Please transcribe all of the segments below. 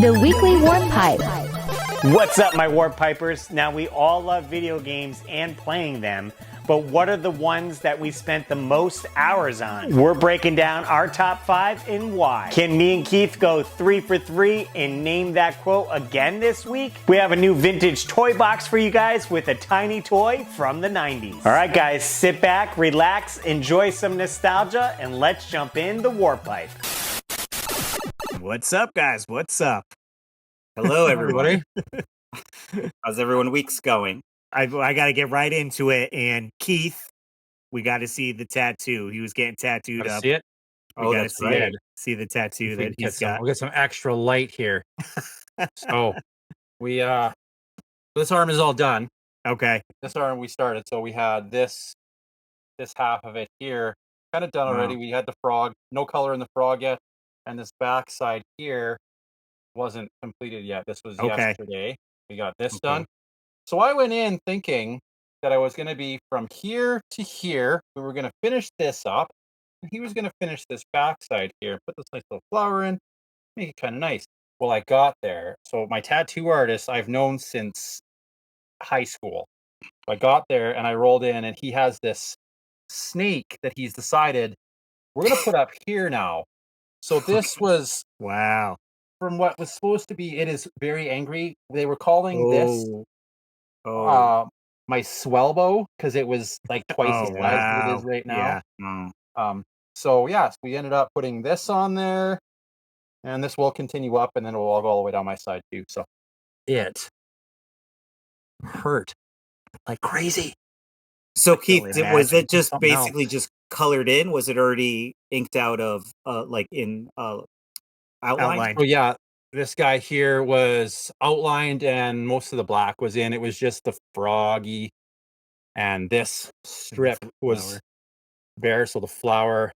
The Weekly Warp Pipe. What's up, my Warp Pipers? Now, we all love video games and playing them, but what are the ones that we spent the most hours on? We're breaking down our top 5 and why. Can me and Keith go 3 for 3 and name that quote again this week? We have a new vintage toy box for you guys with a tiny toy from the 90s. All right, guys, sit back, relax, enjoy some nostalgia, and let's jump in the Warp Pipe. What's up, guys? What's up? Hello, everybody. How's everyone week's going? I got to get right into it. And Keith, we got to see the tattoo. He was getting tattooed up. See it? We got to see the tattoo that he's got. We'll get some extra light here. So we this arm is all done. Okay. This arm we started. So we had this half of it here kind of done already. We had the frog, no color in the frog yet, and this back side here wasn't completed yet. This was yesterday. We got this done. So I went in thinking that I was going to be from here to here. We were going to finish this up, and he was going to finish this backside here. Put this nice little flower in, make it kind of nice. Well, I got there. So my tattoo artist I've known since high school. So I got there and I rolled in, and he has this snake that he's decided we're going to put up here now. So this was wow. From what was supposed to be, it is very angry. They were calling this my swellbow because it was like twice as large as it is right now. Yeah. So we ended up putting this on there, and this will continue up, and then it will all go all the way down my side too. So it hurt like crazy. So Keith, was it just basically just colored in? Was it already inked out of outline? Oh yeah, this guy here was outlined and most of the black was in. It was just the froggy, and this strip was bare. So the flower,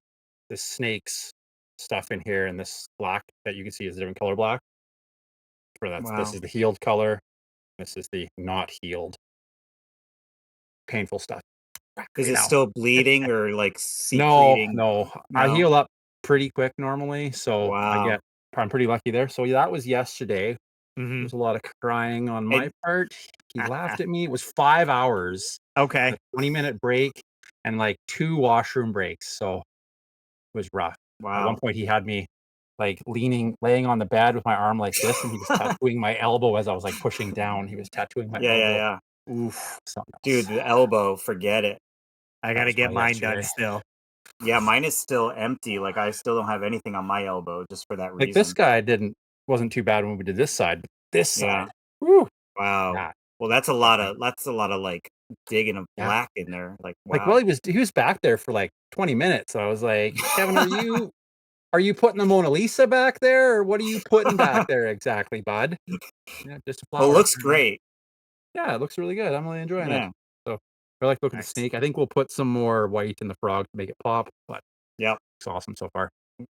the snakes stuff in here, and this black that you can see is a different color black. This is the healed color. This is the not healed, painful stuff. Is it still bleeding or like secreting? No. I heal up pretty quick normally, so I'm pretty lucky there. So that was yesterday. There was a lot of crying on my part. He laughed at me. It was 5 hours. Okay. A 20-minute break and like 2 washroom breaks. So it was rough. Wow. At one point he had me like laying on the bed with my arm like this, and he was tattooing my elbow as I was like pushing down. He was tattooing my elbow. Yeah. Oof. Dude, the elbow, forget it. I got to get mine done still. Yeah, mine is still empty. Like I still don't have anything on my elbow just for that reason. Like this guy wasn't too bad when we did this side, but this side. Woo. Wow. Yeah. Well, that's a lot of like digging of black in there. Like wow. Like, well, he was back there for like 20 minutes. So I was like, Kevin, are you putting the Mona Lisa back there, or what are you putting back there exactly, bud? Yeah, just a flower. Well, it looks great. Yeah, it looks really good. I'm really enjoying it. So I like looking at the snake. I think we'll put some more white in the frog to make it pop, but it's awesome so far.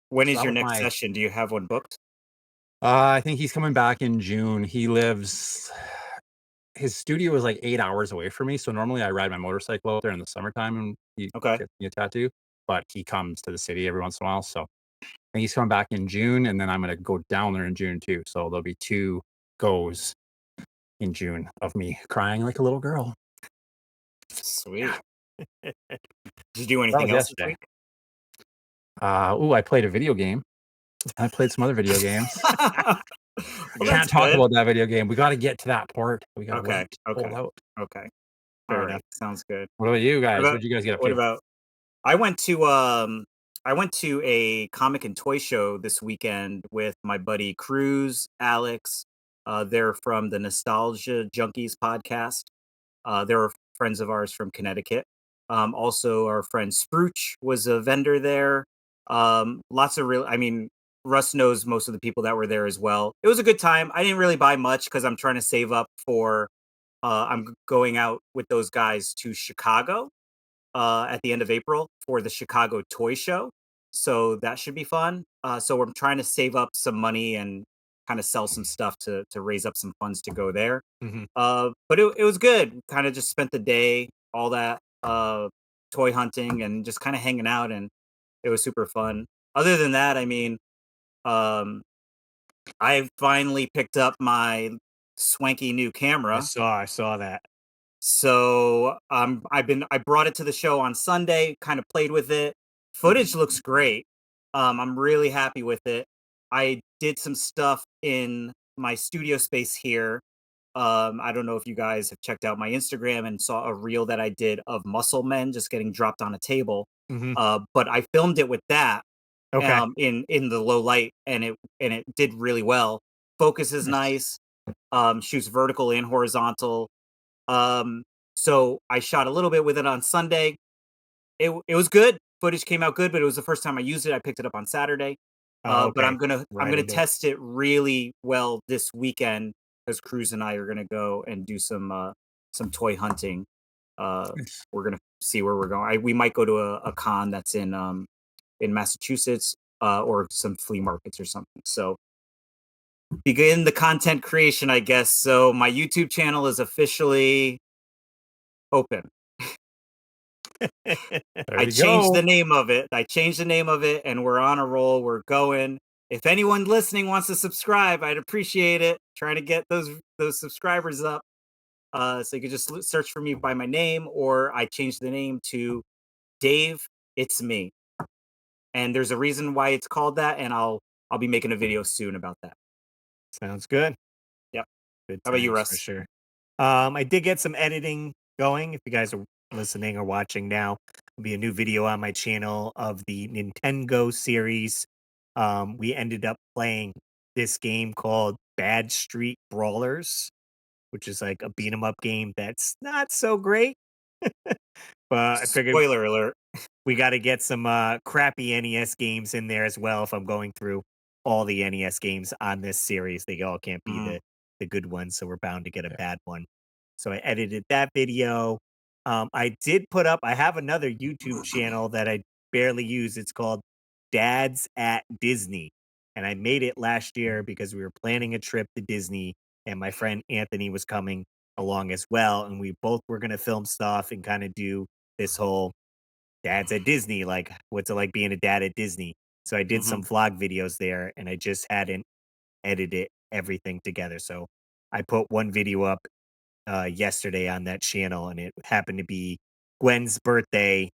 When is your next session? Do you have one booked? I think he's coming back in June. His studio is like 8 hours away from me, so normally I ride my motorcycle out there in the summertime and he gets me a tattoo, but he comes to the city every once in a while, so I think he's coming back in June, and then I'm going to go down there in June too, so there'll be 2 goes in June of me crying like a little girl. Sweet. Did you do anything else this week? I played a video game. I played some other video games. We can't talk about that video game. We got to get to that part. We got to wait. Okay. Fair enough. Sounds good. What about you guys? What did you guys get up to? I went to a comic and toy show this weekend with my buddy Cruz, Alex. They're from the Nostalgia Junkies podcast. They're friends of ours from Connecticut. Also, our friend Spruch was a vendor there. Lots of Russ knows most of the people that were there as well. It was a good time. I didn't really buy much because I'm trying to save up for. I'm going out with those guys to Chicago at the end of April for the Chicago Toy Show. So that should be fun. So I'm trying to save up some money and kind of sell some stuff to raise up some funds to go there. But it was good. Kind of just spent the day, all that toy hunting and just kind of hanging out, and it was super fun. Other than that, I finally picked up my swanky new camera. I saw that. So I brought it to the show on Sunday, kind of played with it. Footage looks great. I'm really happy with it. I did some stuff in my studio space here. I don't know if you guys have checked out my Instagram and saw a reel that I did of muscle men just getting dropped on a table. Mhm. But I filmed it with that Okay. in the low light, and it did really well. Focus is nice. Shoots vertical and horizontal. Um, so I shot a little bit with it on Sunday. It was good. Footage came out good, but it was the first time I used it. I picked it up on Saturday. Oh, But okay. I'm Right gonna into it. test it really well this weekend because Cruz and I are gonna go and do some toy hunting. Nice. We're gonna see where we're going. We might go to a con that's in Massachusetts, or some flea markets or something. So begin the content creation, I guess. So my YouTube channel is officially open. There I you changed go. the name of it. I changed the name of it, and we're on a roll. We're going. If anyone listening wants to subscribe, I'd appreciate it. Trying to get those subscribers up. So you could just search for me by my name, or I changed the name to Dave. It's me, and there's a reason why it's called that, and I'll be making a video soon about that. Sounds good. Yep. Good How about you, times for Russ? sure. I did get some editing going. If you guys are listening or watching now, there'll be a new video on my channel of the Nintendo series. We ended up playing this game called Bad Street Brawlers, which is like a beat 'em up game that's not so great. But I figured Spoiler alert. we got to get some crappy NES games in there as well. If I'm going through all the NES games on this series, they all can't be Mhm. the good ones, so we're bound to get a Yeah. bad one. So I edited that video. I did put up. I have another YouTube channel that I barely use. It's called Dads at Disney, and I made it last year because we were planning a trip to Disney, and my friend Anthony was coming along as well, and we both were going to film stuff and kind of do this whole dads at Disney, like what's it like being a dad at Disney? So I did some Mhm. vlog videos there and I just hadn't edited everything together. So I put one video up yesterday on that channel and it happened to be Gwen's birthday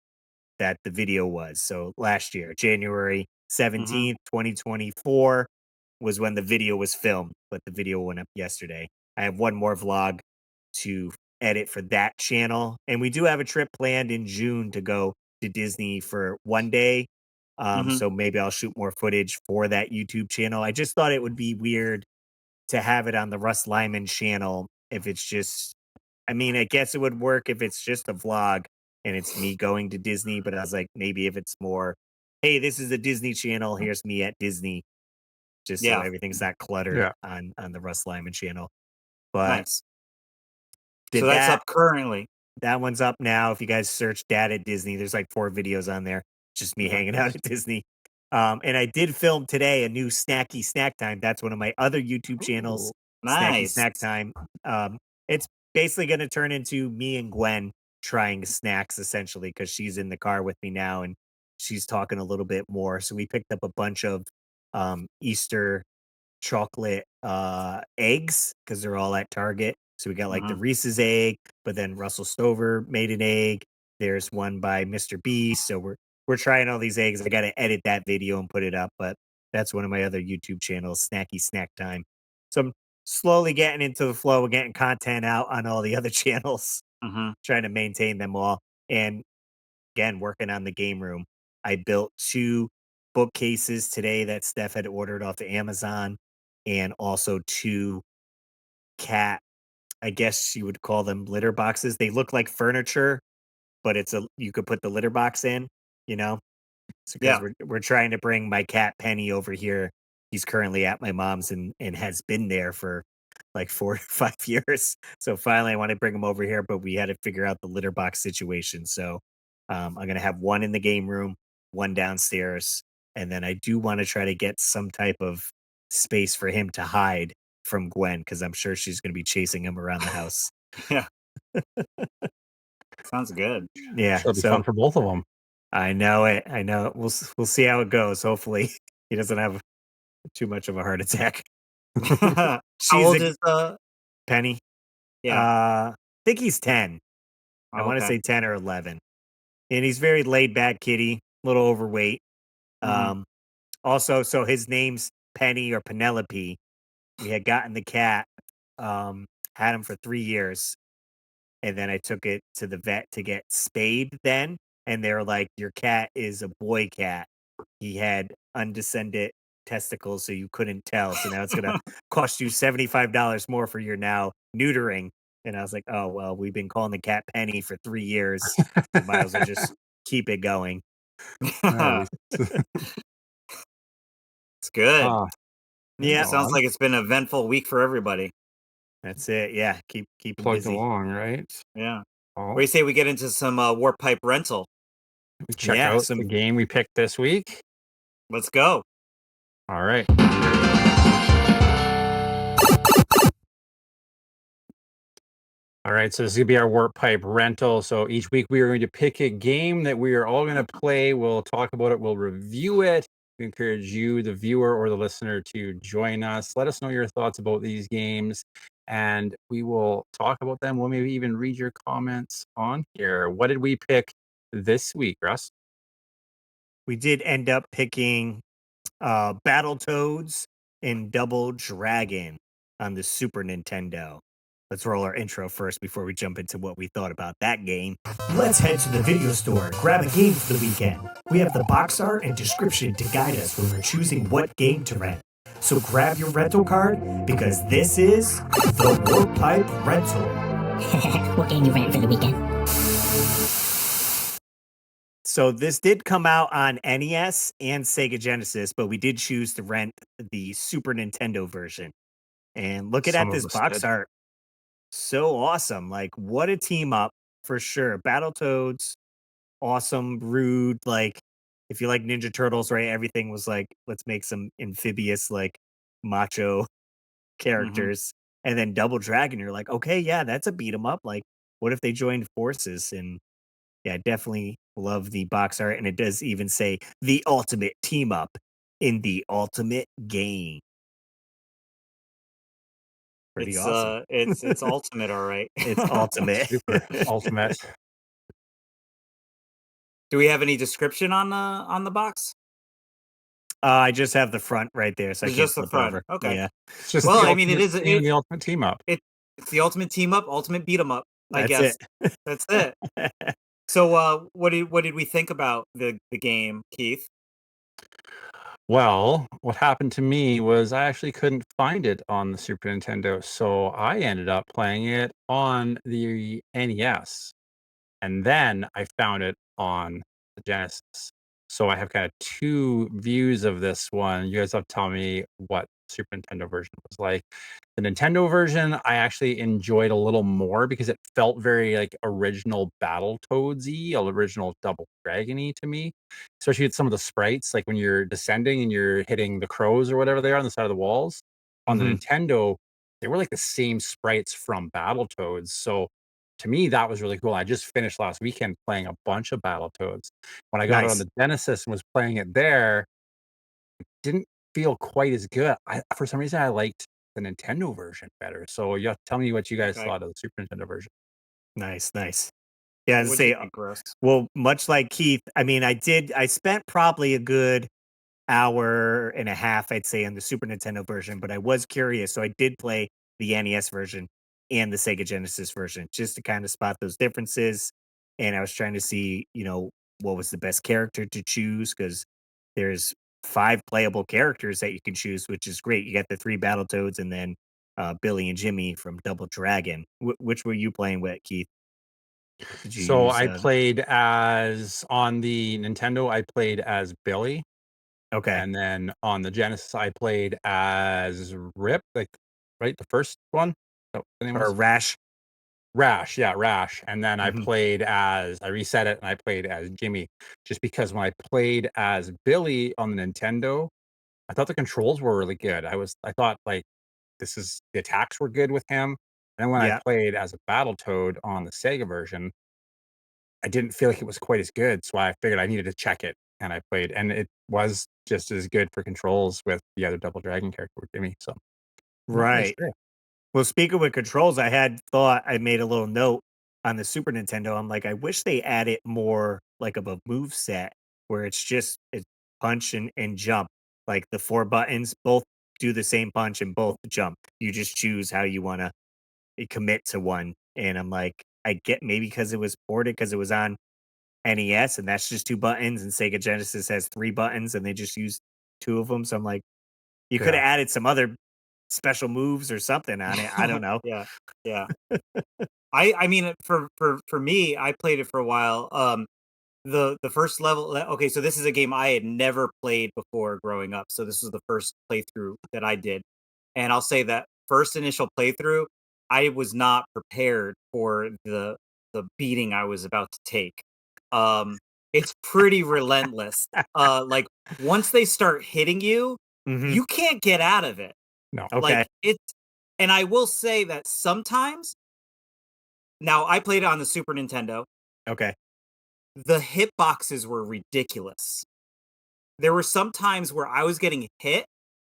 that the video was. So last year, January Mhm. 17th, 2024 was when the video was filmed, but the video went up yesterday. I have one more vlog to edit for that channel. And we do have a trip planned in June to go to Disney for one day. Mhm. So maybe I'll shoot more footage for that YouTube channel. I just thought it would be weird to have it on the Russ Lyman channel if it's just, I mean, I guess it would work if it's just a vlog and it's me going to Disney, but I was like, maybe if it's more, hey, this is the Disney channel, here's me at Disney, just so Yeah. everything's not cluttered Yeah. on the Russ Lyman channel. But Nice. So did that's that. up currently. That one's up now. If you guys search Dad at Disney, there's like 4 videos on there. Just me Yeah. hanging out at Disney. And I did film today a new Snacky Snack Time. That's one of my other YouTube channels, Ooh. Snacky Nice. Snack Time. It's basically going to turn into me and Gwen trying snacks essentially because she's in the car with me now and she's talking a little bit more. So we picked up a bunch of Easter chocolate eggs because they're all at Target. So we got like the Mhm. Reese's egg, but then Russell Stover made an egg. There's one by Mr. Beast. So we're trying all these eggs. I got to edit that video and put it up, but that's one of my other YouTube channels, Snacky Snack Time. So I'm slowly getting into the flow of getting content out on all the other channels, Mhm. trying to maintain them all. And again, working on the game room. I built 2 bookcases today that Steph had ordered off of Amazon and also 2 cat, I guess you would call them litter boxes. They look like furniture, but it's a you could put the litter box in, you know? It's because Yeah. we're trying to bring my cat Penny over here. He's currently at my mom's and has been there for like 4 or 5 years. So finally, I want to bring him over here, but we had to figure out the litter box situation. So I'm gonna have one in the game room, one downstairs, and then I do want to try to get some type of space for him to hide from Gwen because I'm sure she's gonna be chasing him around the house. Yeah. Sounds good. Yeah. Sure, it'll be So fun for both of them. I know it. I know it. We'll see how it goes. Hopefully, he doesn't have too much of a heart attack. How She's old a is Penny. Yeah. I think he's 10. I want to Okay. say 10 or 11. And he's very laid back kitty, a little overweight. Mhm. Also, so his name's Penny or Penelope. We had gotten the cat, um, had him for 3 years. And then I took it to the vet to get spayed then. And they're like, your cat is a boy cat. He had undescended testicles, so you couldn't tell. So now it's going to cost you $75 more for your now neutering. And I was like, oh, well, we've been calling the cat Penny for 3 years. We might as well just keep it going. Nice. It's good. Ah, right Yeah, Sounds on. like it's been an eventful week for everybody. that's it. Yeah, keep him Plugged busy. along, right? Yeah. What Oh, do you say we get into some warp pipe rental? we check Yeah, out some the game we picked this week. Let's go. All right. All right, so this is gonna be our warp pipe rental. So each week we are going to pick a game that we are all going to play. We'll talk about it. We'll review it. We encourage you, the viewer or the listener, to join us. Let us know your thoughts about these games, and we will talk about them. We'll maybe even read your comments on here. What did we pick this week, Russ? we did end up picking Battletoads and Double Dragon on the Super Nintendo. Let's roll our intro first before we jump into what we thought about that game. Let's head to the video store, grab a game for the weekend. We have the box art and description to guide us when we're choosing what game to rent. So grab your rental card because this is the Warp Pipe Rental. What game you rent for the weekend? So this did come out on NES and Sega Genesis, but we did choose to rent the Super Nintendo version. And looking Some at of this us box did. art, so awesome. Like, what a team up for sure. Battletoads, awesome, rude. Like, if you like Ninja Turtles, right? Everything was like, let's make some amphibious, like, macho Hmm. characters. And then Double Dragon, you're like, okay, yeah, that's a beat 'em up. Like, what if they joined forces? And yeah, definitely love the box art. And it does even say the ultimate team up in the ultimate game. Pretty awesome. It's ultimate, all right. It's ultimate. Super ultimate. Do we have any description on the box? I just have the front right there, so I It's can't just the flip it front. over. Okay. Yeah, It's just Well, the I mean, ultimate game, the ultimate team up. it's the ultimate team up, ultimate beat 'em up. I that's it. guess that's it. So, what did we think about the game, Keith? Well, what happened to me was I actually couldn't find it on the Super Nintendo, so I ended up playing it on the NES. And then I found it on the Genesis. So I have kind of two views of this one. You guys have to tell me what Super Nintendo version was like. The Nintendo version I actually enjoyed a little more because it felt very like original Battletoads-y, original Double Dragon-y to me. Especially with some of the sprites, like when you're descending and you're hitting the crows or whatever they are on the side of the walls. On the Mhm. Nintendo, they were like the same sprites from Battletoads. So to me, that was really cool. I just finished last weekend playing a bunch of Battletoads. When I got it on Nice. the Genesis and was playing it there, didn't feel quite as good. For some reason, I liked the Nintendo version better. So you have to tell me what you guys Okay. thought of the Super Nintendo version. Nice, nice. Yeah, as I What'd you say, think, Russ? well, much like Keith, I mean, I spent probably a good hour and a half, I'd say, on the Super Nintendo version, but I was curious, so I did play the NES version and the Sega Genesis version just to kind of spot those differences. And I was trying to see, what was the best character to choose because there's 5 playable characters that you can choose, which is great. You got the 3 Battletoads and then Billy and Jimmy from Double Dragon. Which were you playing with, Keith? Did you So use I played as on the Nintendo, I played as Billy. okay, And then on the Genesis, I played as Rip, like right, the first one. Oh, the name or was Rash? Rash, yeah, Rash, and then Mhm. I reset it and I played as Jimmy, just because when I played as Billy on the Nintendo, I thought the controls were really good. I thought, like, the attacks were good with him, and then when I Yeah, played as a Battletoad on the Sega version, I didn't feel like it was quite as good, so I figured I needed to check it, and I played, and it was just as good for controls with the other Double Dragon character with Jimmy, so not really Right. sure. Well, speaking with controls, I made a little note on the Super Nintendo. I'm like, I wish they added more like of a move set where it's punch and jump. Like the 4 buttons both do the same punch and both jump. You just choose how you want to commit to one. And I'm like, I get maybe because it was ported because it was on NES and that's just 2 buttons, and Sega Genesis has 3 buttons and they just use two of them. So I'm like, you could Yeah. have added some other special moves or something on it. I don't know. Yeah, yeah. I mean, for me, I played it for a while. The first level. Okay, so this is a game I had never played before growing up. So this was the first playthrough that I did, and I'll say that first initial playthrough, I was not prepared for the beating I was about to take. It's pretty relentless. Like once they start hitting you, Mhm. you can't get out of it. No. Okay. Like it's, and I will say that sometimes. Now I played it on the Super Nintendo. Okay. The hitboxes were ridiculous. There were some times where I was getting hit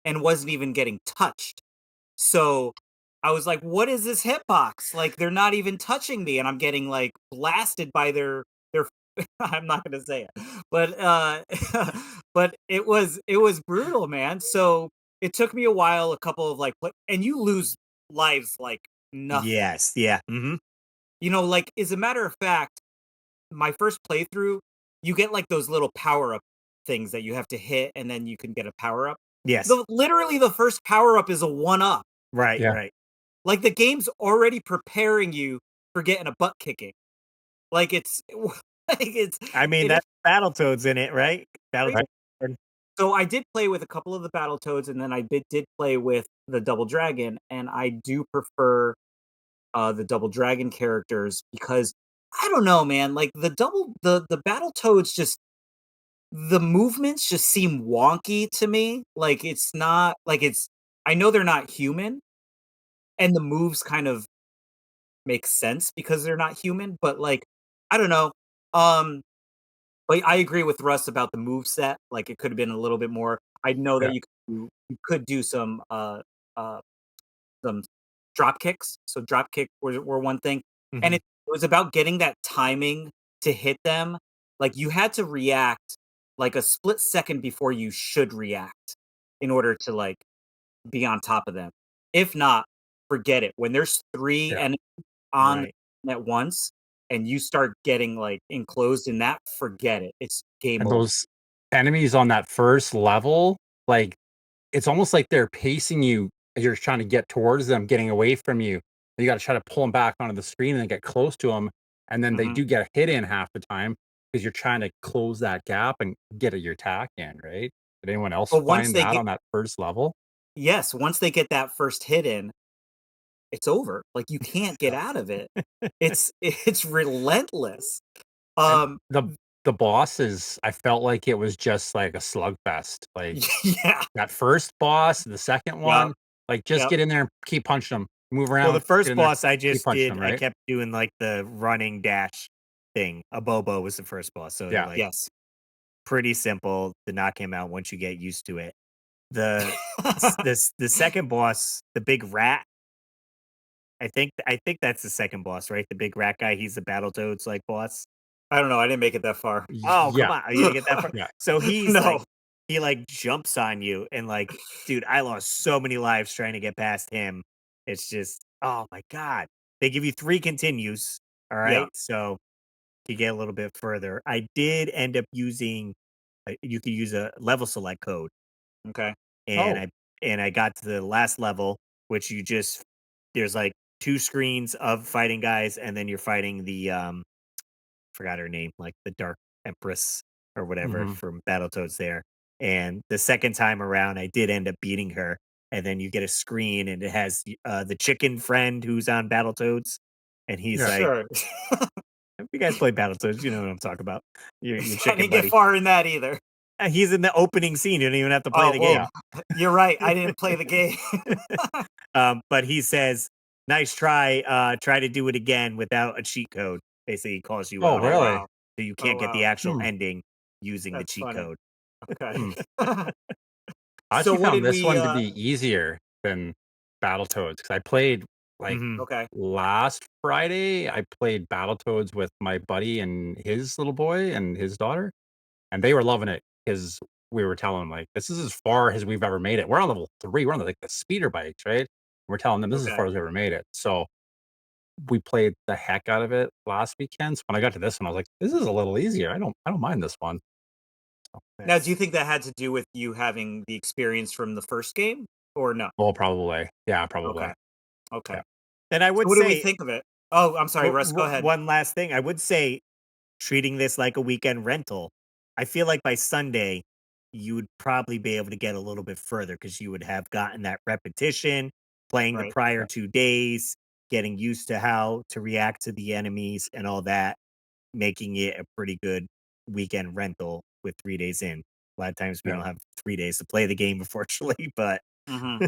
and wasn't even getting touched. So I was like, what is this hitbox? Like they're not even touching me and I'm getting like blasted by their I'm not gonna say it. But but it was brutal, man. So it took me a while, a couple of like and you lose lives like nothing. Yes. Yeah. Mhm. Like as a matter of fact, my first playthrough, you get like those little power up things that you have to hit and then you can get a power up. Yes. Literally the first power up is a one up. Right, Yeah. right. Like the game's already preparing you for getting a butt kicking. Like it's like I mean, it that's Battletoads in it, right? Right. Battletoads. so I did play with a couple of the Battletoads and then I did play with the Double Dragon, and I do prefer the Double Dragon characters because I don't know, man. Like the Battletoads, just the movements just seem wonky to me. Like it's not like it's. I know they're not human, and the moves kind of make sense because they're not human. But like I don't know. Um, but I agree with Russ about the move set. Like it could have been a little bit more. I know that Yeah. you could do uh some drop kicks. So drop kick were one thing, and Mhm. it was about getting that timing to hit them. Like you had to react like a split second before you should react in order to like be on top of them. If not, forget it. When there's three Yeah. and on Right. at once and you start getting like enclosed in that, forget it. It's game And over. those enemies on that first level, like, it's almost like they're pacing you as you're trying to get towards them, getting away from you. You gotta try to pull them back onto the screen and then get close to them, and then they Mhm. do get a hit in half the time because 'cause you're trying to close that gap and get at your attack in, right? Did anyone else But once find they that get on that first level? yes, once they get that first hit in, it's over. Like you can't get out of it. It's relentless. And Um the bosses, I felt like it was just like a slugfest. Like, yeah. that first boss, the second Yep. one, like, just Yep. get in there and keep punching them. Move Well, the around, get first in there, boss I keep just punching did, them, I right? kept doing like the running dash thing. A Bobo was the first boss. So Yeah. like Yes. pretty simple to knock him out once you get used to it. The the second boss, the big rat, I think that's the second boss, right? The big rat guy, he's the Battletoads like boss. I don't know. I didn't make it that far. Oh, come Yeah, on. You didn't get that far. yeah. So he's like, No. he like jumps on you and like, dude, I lost so many lives trying to get past him. It's just, oh my God. They give you 3 continues. All Yeah. right. So to get a little bit further, I did end up using, you could use a level select code, Okay. and Oh, I got to the last level, which you just, there's like 2 screens of fighting guys, and then you're fighting the forgot her name, like the Dark Empress or whatever mhm. from Battletoads there. And the second time around, I did end up beating her. And then you get a screen, and it has the chicken friend who's on Battletoads, and he's Yeah. like, Sure. "If you guys play Battletoads, you know what I'm talking about. Your I chicken didn't get buddy. far in that either. He's in the opening scene. You don't even have to play Oh, the well, game. Yeah. you're right. I didn't play the game. But he says, "Nice try. Try to do it again without a cheat code." Basically, he calls you Oh, out Oh, on it, really? wow. so you Oh, can't get the wow. actual Hmm, ending using the That's cheat funny. code. Okay. hmm. I So actually what found did this we one to be easier than Battletoads because I played like Mhm. Okay. last Friday. I played Battletoads with my buddy and his little boy and his daughter, and they were loving it because we were telling them like this is as far as we've ever made it. We're on level 3. We're on like the speeder bikes, right? We're telling them this is as Okay. far as we ever made it. So we played the heck out of it last weekend. So when I got to this one, I was like, this is a little easier. I don't mind this one. So, Now, do you think that had to do with you having the experience from the first game, or no? well, probably. Yeah, probably. Okay. Okay. Yeah. And I So would what do we say think of it? Oh, I'm sorry, Russ. Go ahead. one last thing. I would say treating this like a weekend rental. I feel like by Sunday, you would probably be able to get a little bit further because you would have gotten that repetition, playing the Right. prior 2 days, getting used to how to react to the enemies and all that, making it a pretty good weekend rental with 3 days in. A lot of times we Yeah. don't have 3 days to play the game, unfortunately, but Hmm.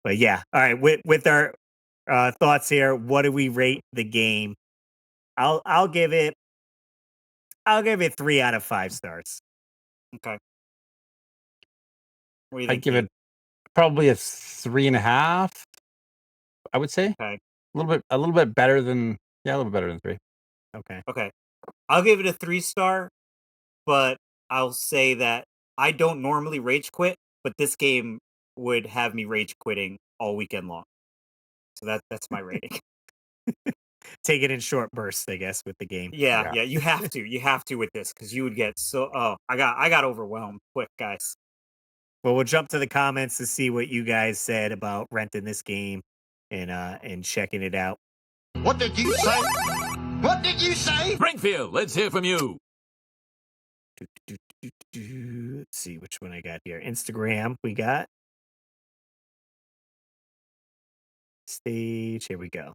but yeah. All right, with our thoughts here, what do we rate the game? I'll give it 3 out of 5 stars. Okay. What do you I'd think, give Keith? it probably a 3.5. I would say Okay. a little bit better than a little bit better than 3. Okay. Okay. I'll give it a 3 star, but I'll say that I don't normally rage quit, but this game would have me rage quitting all weekend long. So that's my rating. Take it in short bursts, I guess, with the game. Yeah, Yeah. yeah, you have to. You have to with this because you would get so I got overwhelmed quick, guys. Well, we'll jump to the comments to see what you guys said about renting this game and checking it out. What did you say? What did you say? Springfield, let's hear from you. Let's see which one I got here. Instagram, we got stage. Here we go.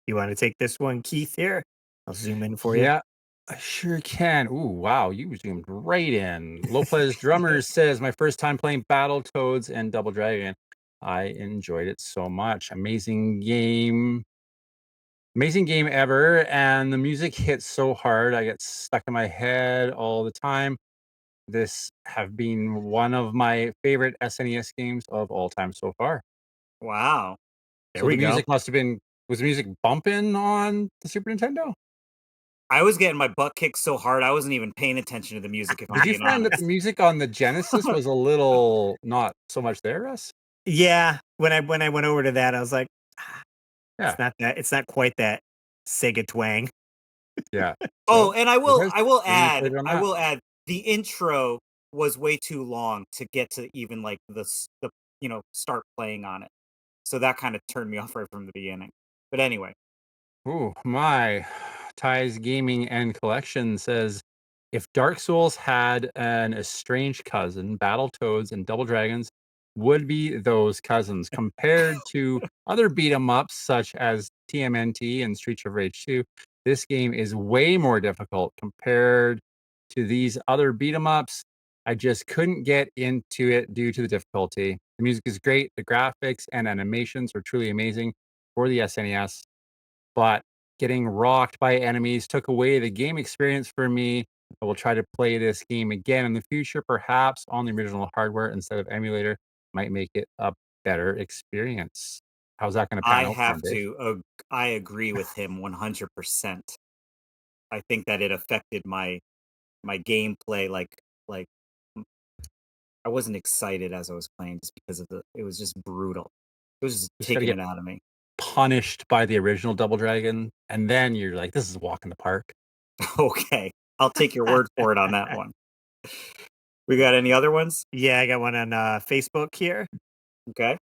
You want to take this one, Keith? Here, I'll zoom in for you. Yeah, I sure can. Ooh, wow, you zoomed right in. Lopez Drummers says, my first time playing Battletoads and Double Dragon. I enjoyed it so much. Amazing game ever. And the music hits so hard. I get stuck in my head all the time. This have been one of my favorite SNES games of all time so far. Wow. There So we the go. music must have been was the music bumping on the Super Nintendo? I was getting my butt kicked so hard I wasn't even paying attention to the music, if I'm Did you being find that the honest. music on the Genesis was a little not so much there, Russ? Yeah, when I went over to that, I was like, "Ah, Yeah, it's not quite that Sega twang." yeah. Oh, So, and I it will is. I will Maybe you add played it on I that. will add the intro was way too long to get to even like the start playing on it. So that kind of turned me off right from the beginning. But anyway, Ooh, my Ties Gaming and Collection says if Dark Souls had an estranged cousin, Battletoads and Double Dragons would be those cousins compared to other beat 'em ups such as TMNT and Streets of Rage 2. This game is way more difficult compared to these other beat 'em ups. I just couldn't get into it due to the difficulty. The music is great, the graphics and animations are truly amazing for the SNES, but getting rocked by enemies took away the game experience for me. I will try to play this game again in the future, perhaps on the original hardware instead of emulator. Might make it a better experience. How's that going to I pan out for him, have Dave? I agree with him 100%. I think that it affected my gameplay like I wasn't excited as I was playing just because of it was just brutal. It was just Just got to taking get it out of me. punished by the original Double Dragon, and then you're like, "This is a walk in the park." Okay. I'll take your word for it on that one. We got any other ones? Yeah, I got one on Facebook here. Okay.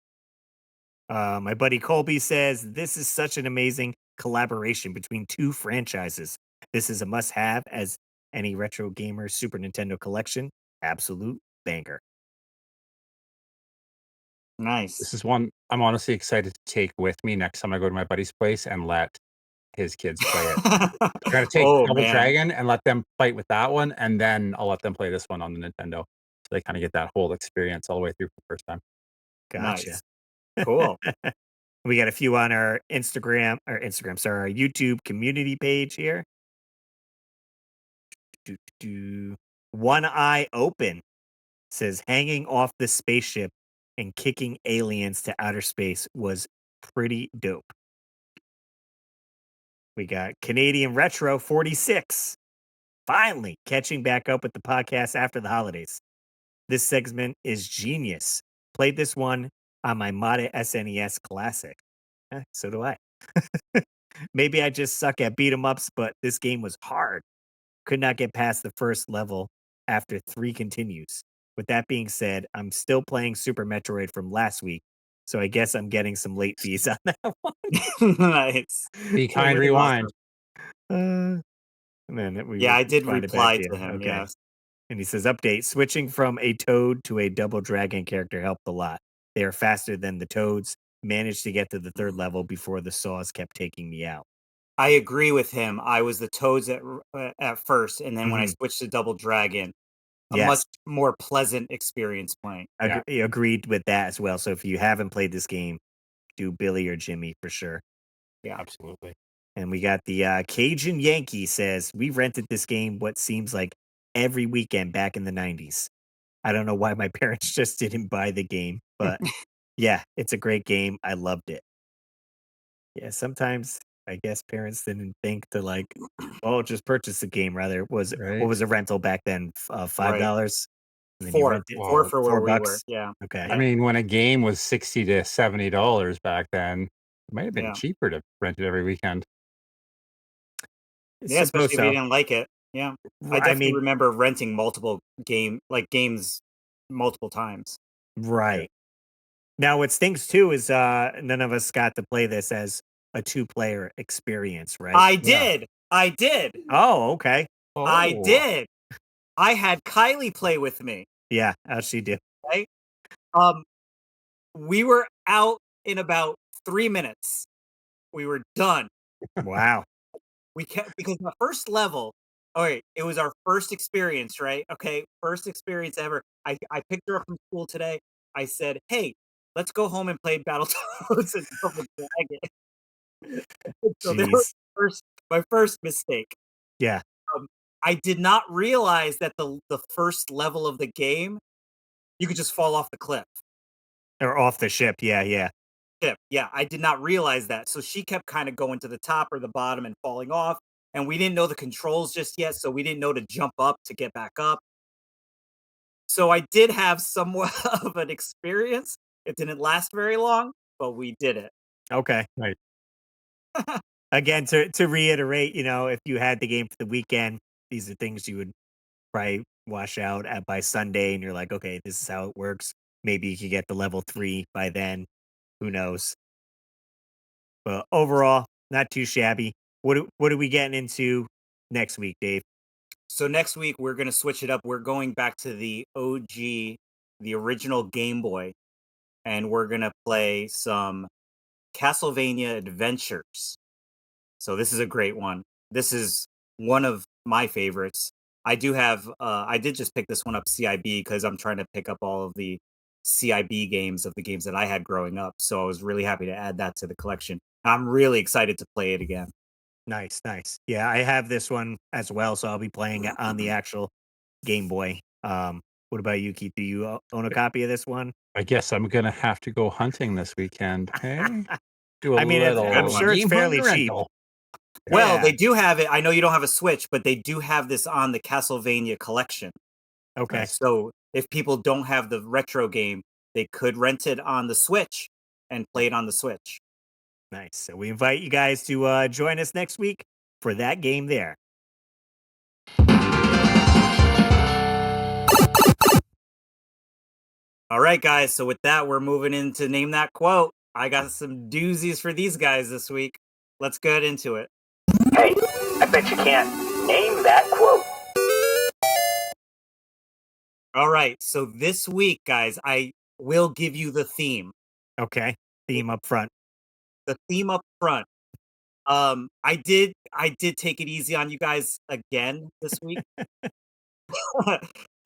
My buddy Colby says this is such an amazing collaboration between two franchises. This is a must-have as any retro gamer Super Nintendo collection. Absolute banger. Nice. This is one I'm honestly excited to take with me next time I go to my buddy's place and let his kids play it. I gotta take Oh Double man. Dragon and let them fight with that one, and then I'll let them play this one on the Nintendo, so they kinda get that whole experience all the way through for the first time. Gotcha. Nice. Cool. We got a few on our Instagram, our YouTube community page here. One Eye Open says hanging off the spaceship and kicking aliens to outer space was pretty dope. We got Canadian Retro 46. Finally catching back up with the podcast after the holidays. This segment is genius. Played this one on my Mata SNES Classic. So do I. Maybe I just suck at beat 'em ups, but this game was hard. Could not get past the first level after 3 continues. With that being said, I'm still playing Super Metroid from last week, so I guess I'm getting some late fees on that one. Nice. Be kind, Really rewind. And then we Yeah, I did responded back reply to to you. him. Okay. Yes. And he says, update, switching from a Toad to a Double Dragon character helped a lot. They are faster than the Toads. Managed to get to the 3rd level before the Saws kept taking me out. I agree with him. I was the Toads at first, and then when I Mhm. switched to Double Dragon, a Yes. much more pleasant experience playing. Agreed with that as well. So if you haven't played this game, do Billy or Jimmy for sure. Yeah. Absolutely. And we got the Cajun Yankee says, we rented this game what seems like every weekend back in the 90s. I don't know why my parents just didn't buy the game, but yeah, it's a great game. I loved it. Yeah, sometimes I guess parents didn't think to like, oh, just purchase the game. Rather, what Right. was a rental back then? $5, and then you rent it. Four for where we were. $4. Yeah. Okay. I mean, when a game was $60 to $70 back then, it might have been Yeah. cheaper to rent it every weekend. Yeah, Suppose especially if you so. didn't like it. Yeah. I I definitely mean, remember renting multiple games multiple times. right. Now, what stinks too is none of us got to play this as a 2-player experience, right? I did. I did. Oh, okay. I did. I had Kylie play with me. Yeah, how'd she do? Right. We were out in about 3 minutes. We were done. Wow. We kept because the first level. All right, it was our first experience, right? Okay, first experience ever. I picked her up from school today. I said, "Hey, let's go home and play Battletoads and Double Dragon." So that was Jeez. my first mistake. Yeah. I did not realize that the first level of the game, you could just fall off the cliff. Or off the ship. Yeah, yeah. Yeah, I did not realize that. So she kept kind of going to the top or the bottom and falling off. And we didn't know the controls just yet, so we didn't know to jump up to get back up. So I did have somewhat of an experience. It didn't last very long, but we did it. Okay. Right. Again, to reiterate, if you had the game for the weekend, these are things you would probably wash out at by Sunday, and you're like, okay, this is how it works. Maybe you could get the level 3 by then. Who knows? But overall, not too shabby. What are we getting into next week, Dave? So next week we're gonna switch it up. We're going back to the OG, the original Game Boy, and we're gonna play some Castlevania Adventures. So this is a great one. This is one of my favorites. I did just pick this one up CIB because I'm trying to pick up all of the CIB games of the games that I had growing up. So I was really happy to add that to the collection. I'm really excited to play it again. Nice, nice. Yeah, I have this one as well, so I'll be playing it on the actual Game Boy. What about you, Keith? Do you own a copy of this one? I guess I'm going to have to go hunting this weekend. Hey, do a I mean, I'm little sure it's game fairly hunt cheap. rental. Well, Yeah. they do have it. I know you don't have a Switch, but they do have this on the Castlevania collection. Okay. So if people don't have the retro game, they could rent it on the Switch and play it on the Switch. Nice. So we invite you guys to join us next week for that game there. All right, guys. So with that, we're moving into Name That Quote. I got some doozies for these guys this week. Let's get into it. Hey, I bet you can't name that quote. All right. So this week, guys, I will give you the theme. Okay. Theme up front. The theme up front. I did take it easy on you guys again this week.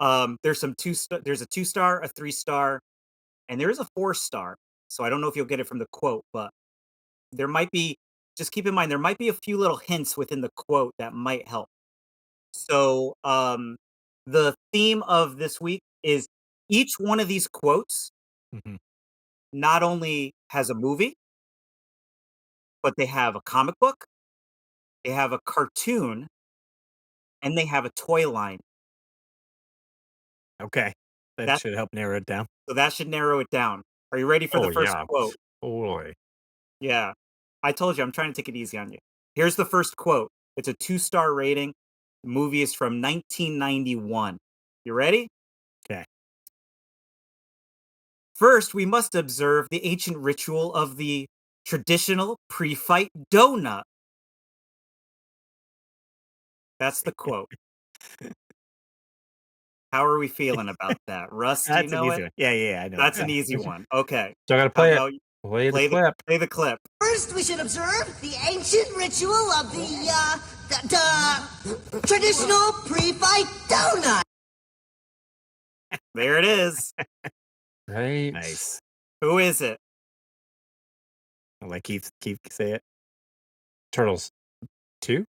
There's a 2-star, a 3-star, and there is a 4-star. So I don't know if you'll get it from the quote, but there might be, just keep in mind, there might be a few little hints within the quote that might help. So the theme of this week is each one of these quotes not only has a movie, but they have a comic book, they have a cartoon, and they have a toy line. Okay. That That- should help narrow it down. So that should narrow it down. Are you ready for the first quote? Totally. Yeah. I told you, I'm trying to take it easy on you. Here's the first quote. It's a 2-star rating. The movie is from 1991. You ready? Okay. First, we must observe the ancient ritual of the traditional pre-fight donut. That's the quote. How are we feeling about that? Russ, do you That's an know easy it? one. Yeah, I know. That's it. an easy one. Okay. So I gotta How play about it. Play the clip. Play the clip. First, we should observe the ancient ritual of the traditional pre-fight donut. There it is. Right. Nice. Who is it? I'll let Keith say it. Turtles 2?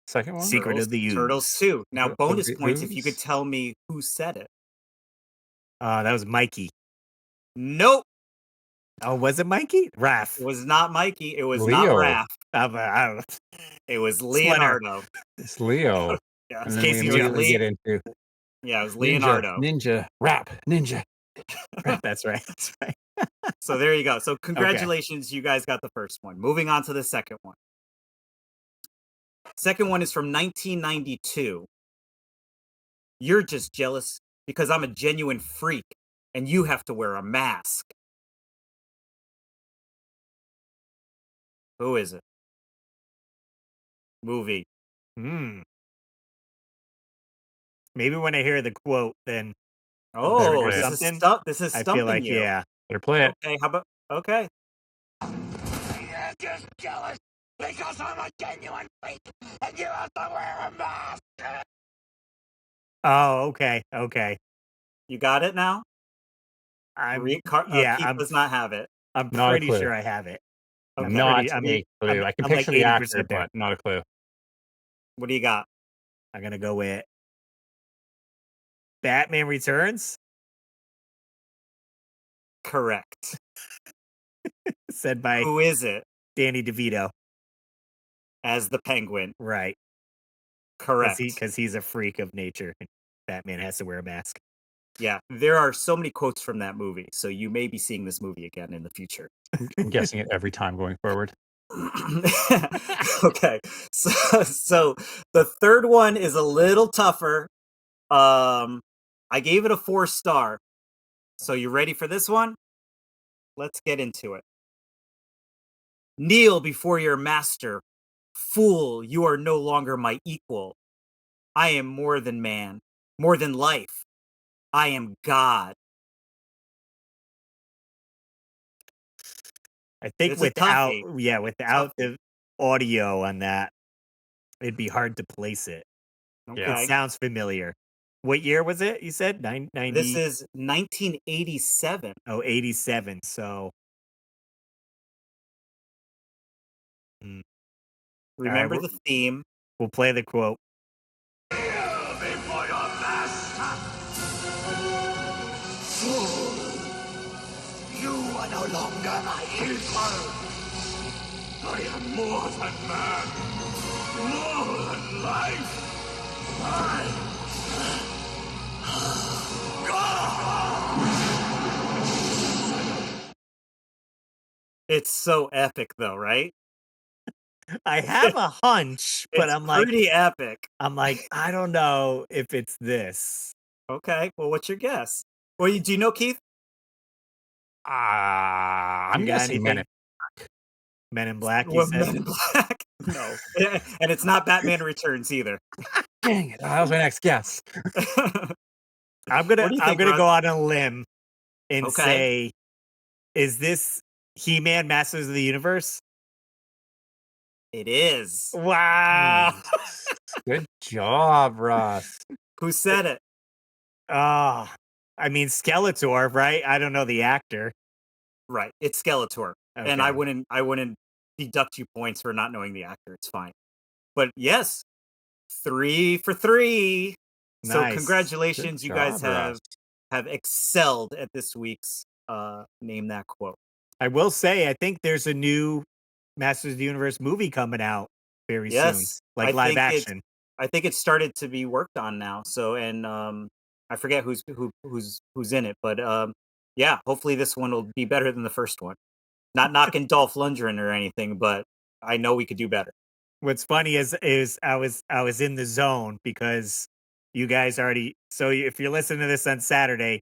Second one? Secret of the Ooze. Turtles 2. Now, Of bonus the points if you could Ooze? tell me who said it. That was Mikey. Nope. Oh, was it Mikey? Raph. It was not Mikey. It was Leo. not Raph. I don't know. It was Splinter. Leonardo. It's Leo. Yeah, And then Casey we Jones. immediately get into yeah, it was Leonardo. Ninja, rap, ninja. That's right. That's right. So there you go. So congratulations, you guys got the first one. Moving on to the second one. Second one is from 1992. You're just jealous because I'm a genuine freak and you have to wear a mask. Who is it? Movie. Maybe when I hear the quote, then Oh, or this something, is stuff. This is I stumping feel like, you. yeah. Better play it. Okay, how about okay? You're just jealous because I'm a genuine freak and you have to wear a mask. Oh, okay. You got it now? Keith does not have it. I'm Not a pretty clue. sure I have it. Okay. Not pretty- a I'm- clue. I can I'm picture like the actor, 80% there. but not a clue. What do you got? I'm gonna go with Batman Returns, Correct. said by Who is it Danny DeVito. as the Penguin? Right. Correct. Because he's a freak of nature. Batman has to wear a mask. Yeah, there are so many quotes from that movie, so you may be seeing this movie again in the future. I'm guessing it every time going forward. Okay, so the third one is a little tougher. I gave it a 4-star. So you ready for this one? Let's get into it. Kneel before your master. Fool, you are no longer my equal. I am more than man, more than life. I am God. I think It's a toughie. without the audio on that, it'd be hard to place it. Okay. It sounds familiar. What year was it? You said 90. This is 1987. Oh, 87. So Remember All right, the theme. we'll play the quote. Kneel before your master. Fool, you are no longer my equal. I am more than man, more than life. It's so epic, though, right? I have a hunch, but It's I'm like, pretty epic. I don't know if it's this. Okay, well, what's your guess? Well, do you know Keith? I'm You got guessing Men in anything? Men in Black, you Well, said? Men in Black? No. And it's not Batman Returns either. Dang it. That was my next guess. I'm What do you think, gonna Russ? go on a limb and Okay. say, is this He-Man Masters of the Universe? It is. Wow. Good job, Russ. Who said it? I mean Skeletor, right? I don't know the actor. Right. It's Skeletor. And Okay. I wouldn't deduct you points for not knowing the actor. It's fine. But yes, 3 for 3. So Nice. congratulations, Good you guys job, Russ. have excelled at this week's name that quote. I will say, I think there's a new Masters of the Universe movie coming out very soon, Yes, like live action. I think it's started to be worked on now. So, and I forget who's in it, but yeah, hopefully this one will be better than the first one. Not knocking Dolph Lundgren or anything, but I know we could do better. What's funny is I was in the zone because you guys already. So if you're listening to this on Saturday,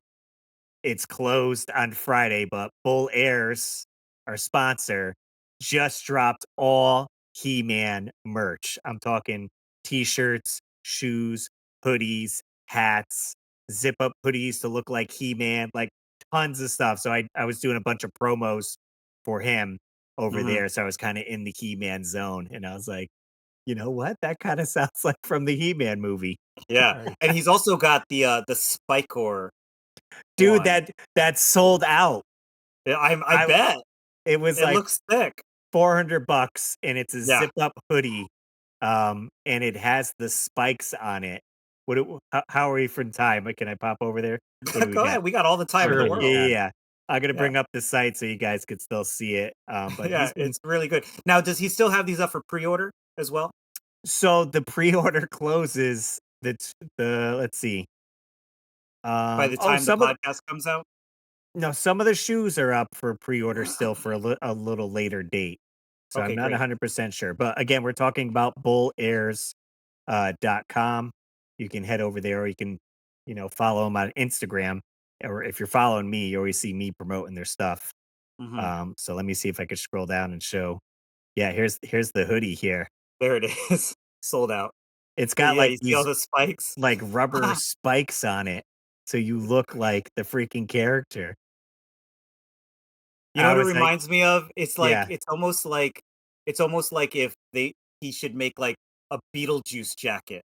it's closed on Friday. But Bull Airs, our sponsor, just dropped all He-Man merch. I'm talking T-shirts, shoes, hoodies, hats, zip-up hoodies to look like He-Man, like tons of stuff. So I was doing a bunch of promos for him over there. So I was kind of in the He-Man zone, and I was like, you know what? That kind of sounds like from the He-Man movie. Yeah, and he's also got the Spikor Dude, one. that sold out. Yeah, I bet It was it like looks thick. $400, and it's a Yeah. zip-up hoodie, and it has the spikes on it. How are we from time? Can I pop over there? What do we Go got? ahead, we got all the time in the Sure, world. you can. Yeah. I'm gonna Yeah. bring up the site so you guys could still see it. But Yeah, he's been it's really good. Now, does he still have these up for pre-order as well? so the pre-order closes the let's see. By the time the Some of podcast comes out? No, some of the shoes are up for pre-order still for a little later date. So I'm Okay, not great. 100% sure. But again, we're talking about bullairs .com. You can head over there, or you can, follow them on Instagram. Or if you're following me, you always see me promoting their stuff. Mhm. So let me see if I could scroll down and show. Yeah, here's the hoodie here. There it is. Sold out. It's got Yeah, like you see all these the spikes? like rubber spikes on it. So you look like the freaking character. You know I what it was like, reminds me of? It's like yeah, it's almost like if he should make like a Beetlejuice jacket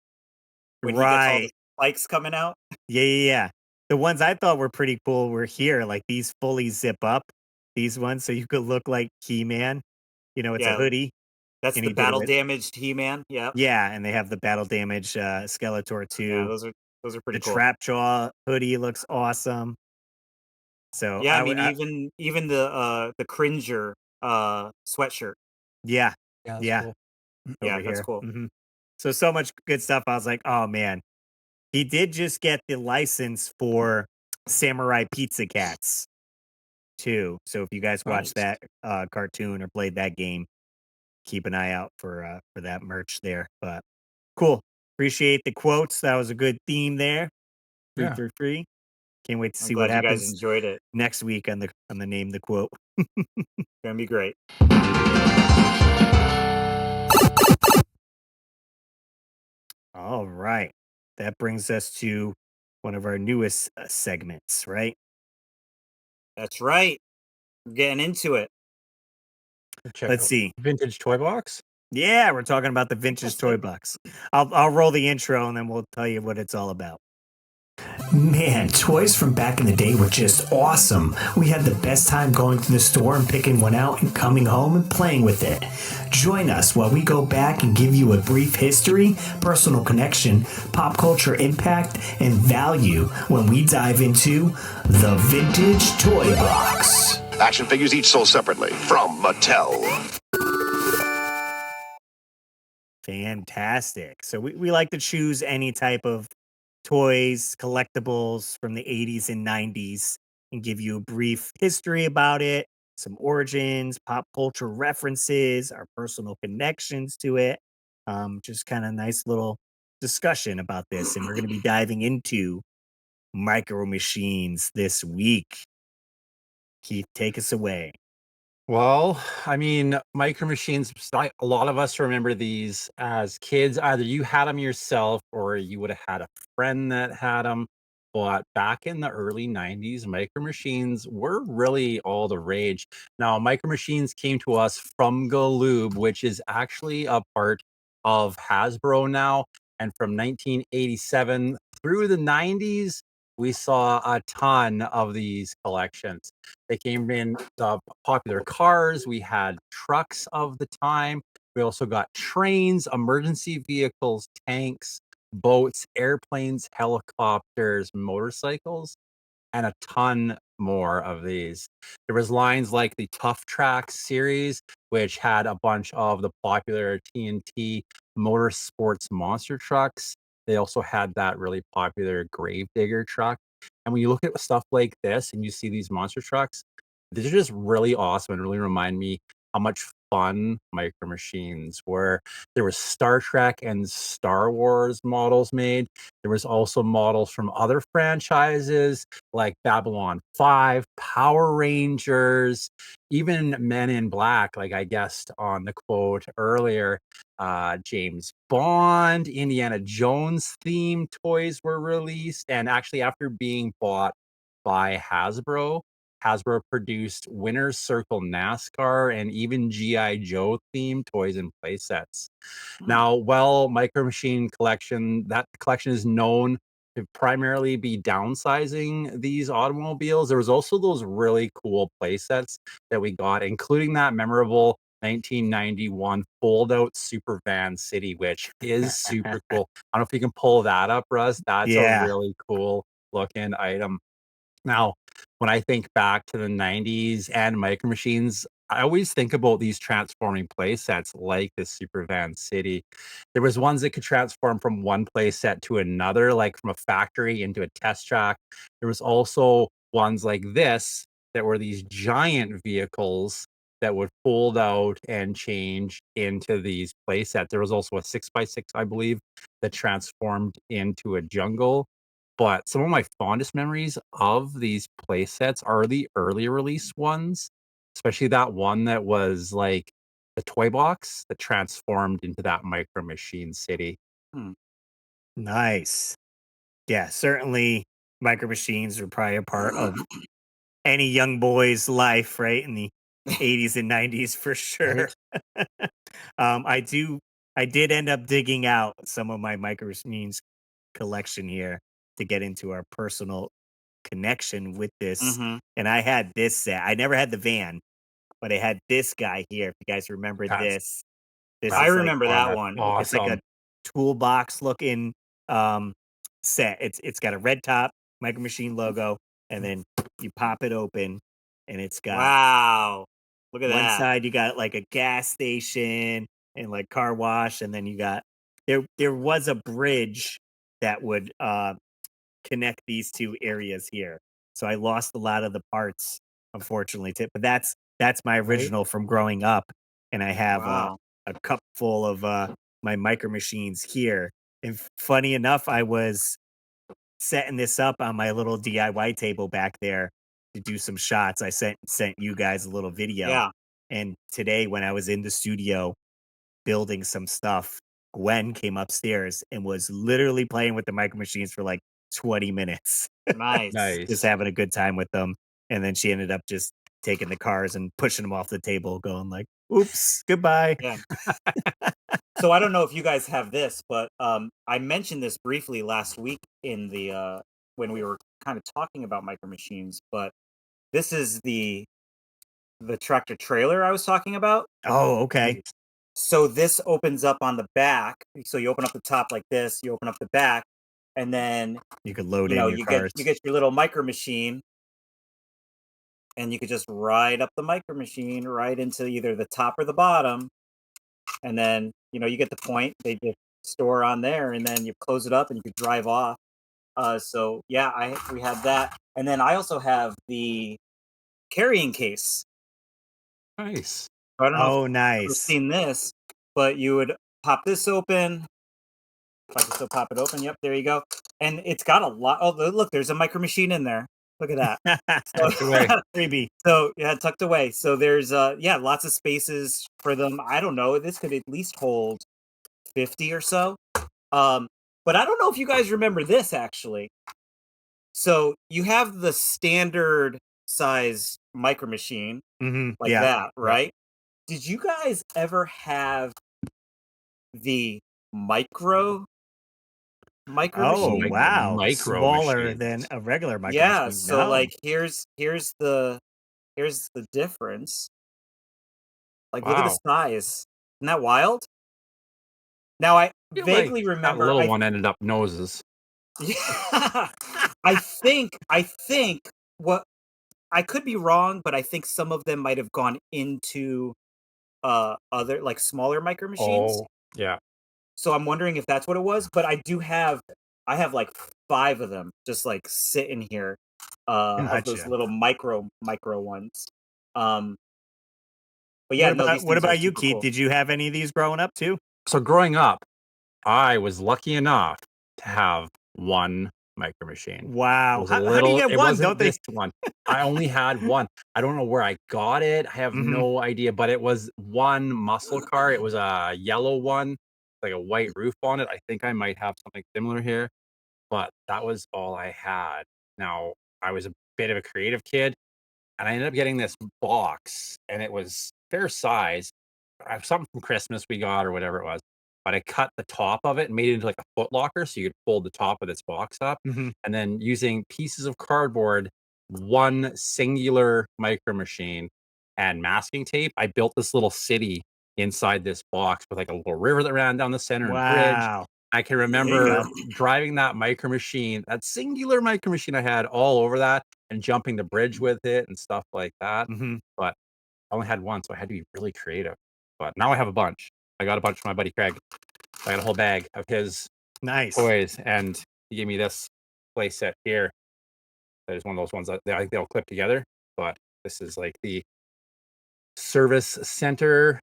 when he gets all the right. spikes coming out. Yeah. The ones I thought were pretty cool were here, like these fully zip up, these ones, so you could look like He-Man. It's a Yeah, hoodie, that's and the he did it battle with, damaged He-Man. Yep. yeah, and they have the battle damage Skeletor Yeah, too. those are pretty The cool. trap jaw hoodie looks awesome. So Yeah, I I would, mean even the Cringer sweatshirt. yeah, Yeah, that's yeah, cool. over Yeah, that's here. cool. So much good stuff. I was like, oh man, he did just get the license for Samurai Pizza Cats too. So if you guys watched Nice. that cartoon or played that game, keep an eye out for that merch there. But cool. Appreciate the quotes. That was a good theme there. Yeah. Free. Can't wait to I'm see what glad you guys happens enjoyed it. next week on the name the quote. Gonna be great. All right. That brings us to one of our newest segments, right? That's right. We're getting into it. Check Let's out see. vintage toy box. Yeah, we're talking about the vintage toy box. I'll roll the intro and then we'll tell you what it's all about. Man, toys from back in the day were just awesome. We had the best time going to the store and picking one out and coming home and playing with it. Join us while we go back and give you a brief history, personal connection, pop culture impact, and value when we dive into the Vintage Toy Box. Action figures each sold separately from Mattel. Fantastic. So we like to choose any type of toys, collectibles from the 80s and 90s and give you a brief history about it, some origins, pop culture references, our personal connections to it. Just kind of nice little discussion about this. And we're going to be diving into Micro Machines this week. Keith, take us away. Well, I mean, Micro Machines, a lot of us remember these as kids. Either you had them yourself or you would have had a friend that had them. But back in the early 90s, Micro Machines were really all the rage. Now, Micro Machines came to us from Galoob, which is actually a part of Hasbro now. And from 1987 through the 90s, we saw a ton of these collections. They came in popular cars. We had trucks of the time. We also got trains, emergency vehicles, tanks, boats, airplanes, helicopters, motorcycles. and a ton more of these. There was lines like the Tough Track series, which had a bunch of the popular TNT Motorsports monster trucks. They also had that really popular Gravedigger truck. And when you look at stuff like this and you see these monster trucks, these are just really awesome and really remind me how much fun Micro Machines were. There was Star Trek and Star Wars models made. There was also models from other franchises like Babylon 5, Power Rangers, even Men in Black, like I guessed on the quote earlier. James Bond, Indiana Jones themed toys were released. And actually, after being bought by Hasbro, Hasbro produced Winner's Circle NASCAR and even G.I. Joe themed toys and play sets. Now, while Micro Machine collection, that collection is known to primarily be downsizing these automobiles, there was also those really cool play sets that we got, including that memorable 1991 fold-out Super Van City, which is super cool. I don't know if you can pull that up, Russ. That's a Yeah. really cool looking item. Now, when I think back to the 90s and Micro Machines, I always think about these transforming play sets like the Super Van City. There was ones that could transform from one play set to another, like from a factory into a test track. There was also ones like this that were these giant vehicles that would fold out and change into these play sets. There was also a 6x6, I believe, that transformed into a jungle. But some of my fondest memories of these play sets are the early release ones, especially that one that was like the toy box that transformed into that Micro Machine City. Nice. Yeah, certainly Micro Machines are probably a part of any young boy's life, right? In the 80s and 90s for sure. Right? I did end up digging out some of my Micro Machines collection here to get into our personal connection with this. Mhm. And I had this set. I never had the van, but I had this guy here. If you guys remember That's this, this I is like remember that one. it's like a awesome. toolbox looking set. It's got a red top, Micro Machine logo, and then you pop it open, and it's got Wow. Look at one that. side you got like a gas station and like car wash, and then you got there was a bridge that would connect these two areas here. So I lost a lot of the parts, unfortunately. But that's my Right? original from growing up, and I have Wow. a cup full of my Micro Machines here. And funny enough, I was setting this up on my little DIY table back there to do some shots. I sent you guys a little video, Yeah. and today when I was in the studio building some stuff, Gwen came upstairs and was literally playing with the Micro Machines for like 20 minutes, Nice. just Nice. having a good time with them. And then she ended up just taking the cars and pushing them off the table, going like, "Oops, goodbye." Yeah. So I don't know if you guys have this, but I mentioned this briefly last week in the when we were kind of talking about Micro Machines, but this is the tractor trailer I was talking about. Oh, okay. Nice. So this opens up on the back. So you open up the top like this, you open up the back, and then You could load in your you cars. get your little Micro Machine, and you could just ride up the Micro Machine right into either the top or the bottom, and then you get the point. They just store on there, and then you close it up, and you could drive off. So yeah, we had that, and then I also have the carrying case. Nice. I don't know if Oh, you've ever nice. seen this, but you would pop this open. If I can still pop it open, yep, there you go. And it's got a lot. Oh, look, there's a Micro Machine in there. Look at that. Tucked away. Freebie. So yeah, tucked away. So there's yeah, lots of spaces for them. I don't know. This could at least hold 50 or so. But I don't know if you guys remember this actually. So you have the standard size Micro Machine like Yeah. that, right? Did you guys ever have the Micro Oh, Machine? wow. Micro Smaller than Machines. a regular Micro Yeah. Machine. So No. like here's the difference. Like look at the Wow. size. Isn't that wild? Now I I feel like vaguely that remember little one ended up noses. yeah. I think what I could be wrong, but I think some of them might have gone into other like smaller micro machines. Oh, yeah. So I'm wondering if that's what it was. But I have like 5 of them just like sitting here, of those Gotcha. little micro ones. Um, but yeah, no, these What things are about you, super Keith? cool. Did you have any of these growing up too? So growing up, I was lucky enough to have one micro machine. It Wow. was a How do you little. get It one? wasn't Don't they? this one. I only had one. I don't know where I got it. I have Mhm. no idea, but it was one muscle car. It was a yellow one, like a white roof on it. I think I might have something similar here, but that was all I had. Now, I was a bit of a creative kid, and I ended up getting this box, and it was fair size. Something from Christmas we got or whatever it was. But I cut the top of it and made it into like a foot locker, so you could fold the top of this box up, Mhm. and then using pieces of cardboard, one singular micro machine, and masking tape, I built this little city inside this box with like a little river that ran down the center and bridge. Wow. I can There you remember go. driving that micro machine, that singular micro machine I had all over that and jumping the bridge with it and stuff like that. Mhm. But I only had one, so I had to be really creative. But now I have a bunch. I got a bunch from my buddy Craig. I got a whole bag of his Nice. toys, and he gave me this play set here. That is one of those ones that I think they'll clip together. But this is like the service center.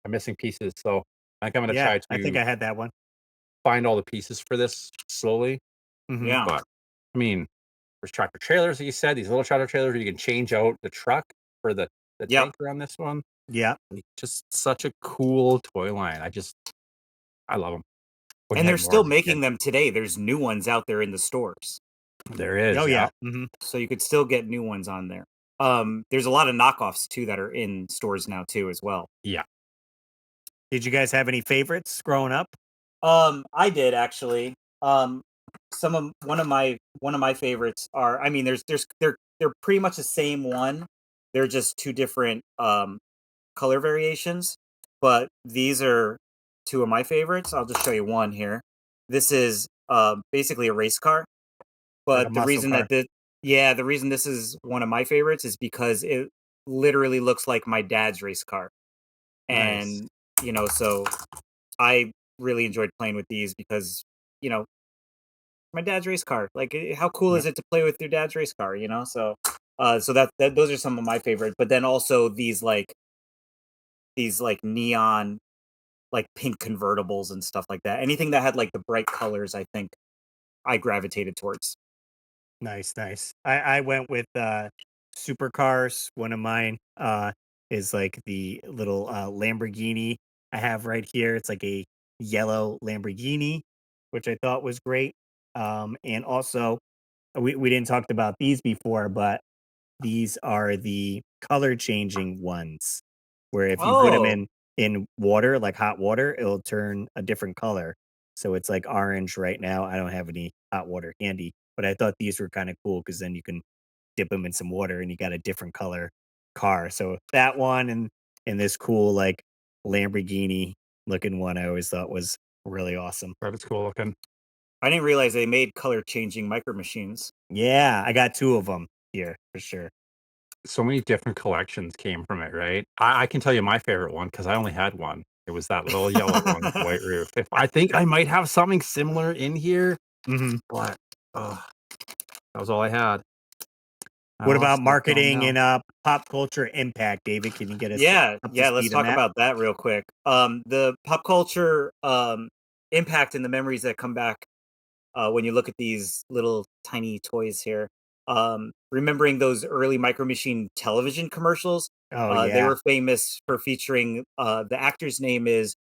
I'm missing pieces, so I think I'm going to Yeah, try I think to I had that one. find all the pieces for this slowly. Mhm. Yeah. But I mean, there's tractor trailers, like you said, these little tractor trailers where you can change out the truck for the Yep. tanker on this one. Yeah. Like, just such a cool toy line. I love them. Wish I And they're had more still as a kid. making them today. There's new ones out there in the stores. There is, Oh yeah. yeah. Mhm. So you could still get new ones on there. There's a lot of knockoffs too that are in stores now too as well. Yeah. Did you guys have any favorites growing up? I did actually. Some of one of my favorites are. I mean, they're pretty much the same one. They're just 2 different color variations. But these are 2 of my favorites. I'll just show you one here. This is basically a race car. Like a But muscle car. the reason this is one of my favorites is because it literally looks like my dad's race car. Nice. And so I really enjoyed playing with these because, you know, my dad's race car. Like, how cool Yeah. is it to play with your dad's race car? So, that those are some of my favorites. But then also these like neon, like pink convertibles and stuff like that. Anything that had like the bright colors, I think I gravitated towards. Nice, nice. I went with supercars. One of mine is like the little Lamborghini I have right here. It's like a yellow Lamborghini, which I thought was great. And also we didn't talk about these before, but these are the color changing ones where if you put them Oh, in water, like hot water, it'll turn a different color. So it's like orange right now. I don't have any hot water handy, but I thought these were kind of cool because then you can dip them in some water and you got a different color car. So that one and this cool like Lamborghini looking one I always thought was really awesome. But it's cool looking. I didn't realize they made color changing micro machines. Yeah, I got 2 of them here for sure. So many different collections came from it, right? I can tell you my favorite one because I only had one. It was that little yellow one with the white roof. If I think I might have something similar in here, Mhm. but that was all I had. I What about lost it, don't marketing know. and pop culture impact, David? Can you get us Yeah, up to yeah, let's speed on talk that? about that real quick. The pop culture impact and the memories that come back when you look at these little tiny toys here. Remembering those early Micro Machine television commercials, Oh they yeah. were famous for featuring the actor's name is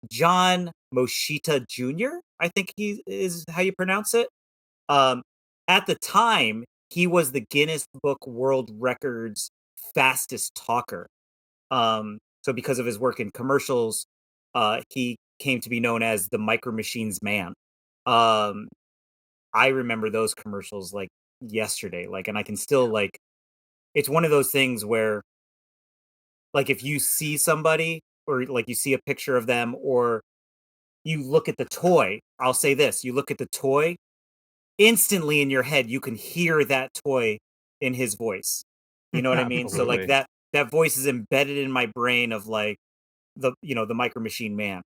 John Moshita Jr. I think he is how you pronounce it. Um, at the time, he was the Guinness Book World Records fastest talker. So because of his work in commercials, he came to be known as the Micro Machines Man. Um, I remember those commercials like yesterday, like, and I can still like. It's one of those things where, like, if you see somebody or like you see a picture of them, or you look at the toy. I'll say this: you look at the toy, instantly in your head you can hear that toy in his voice. You know what I mean? So like Absolutely. that voice is embedded in my brain of like the Micro Machine Man.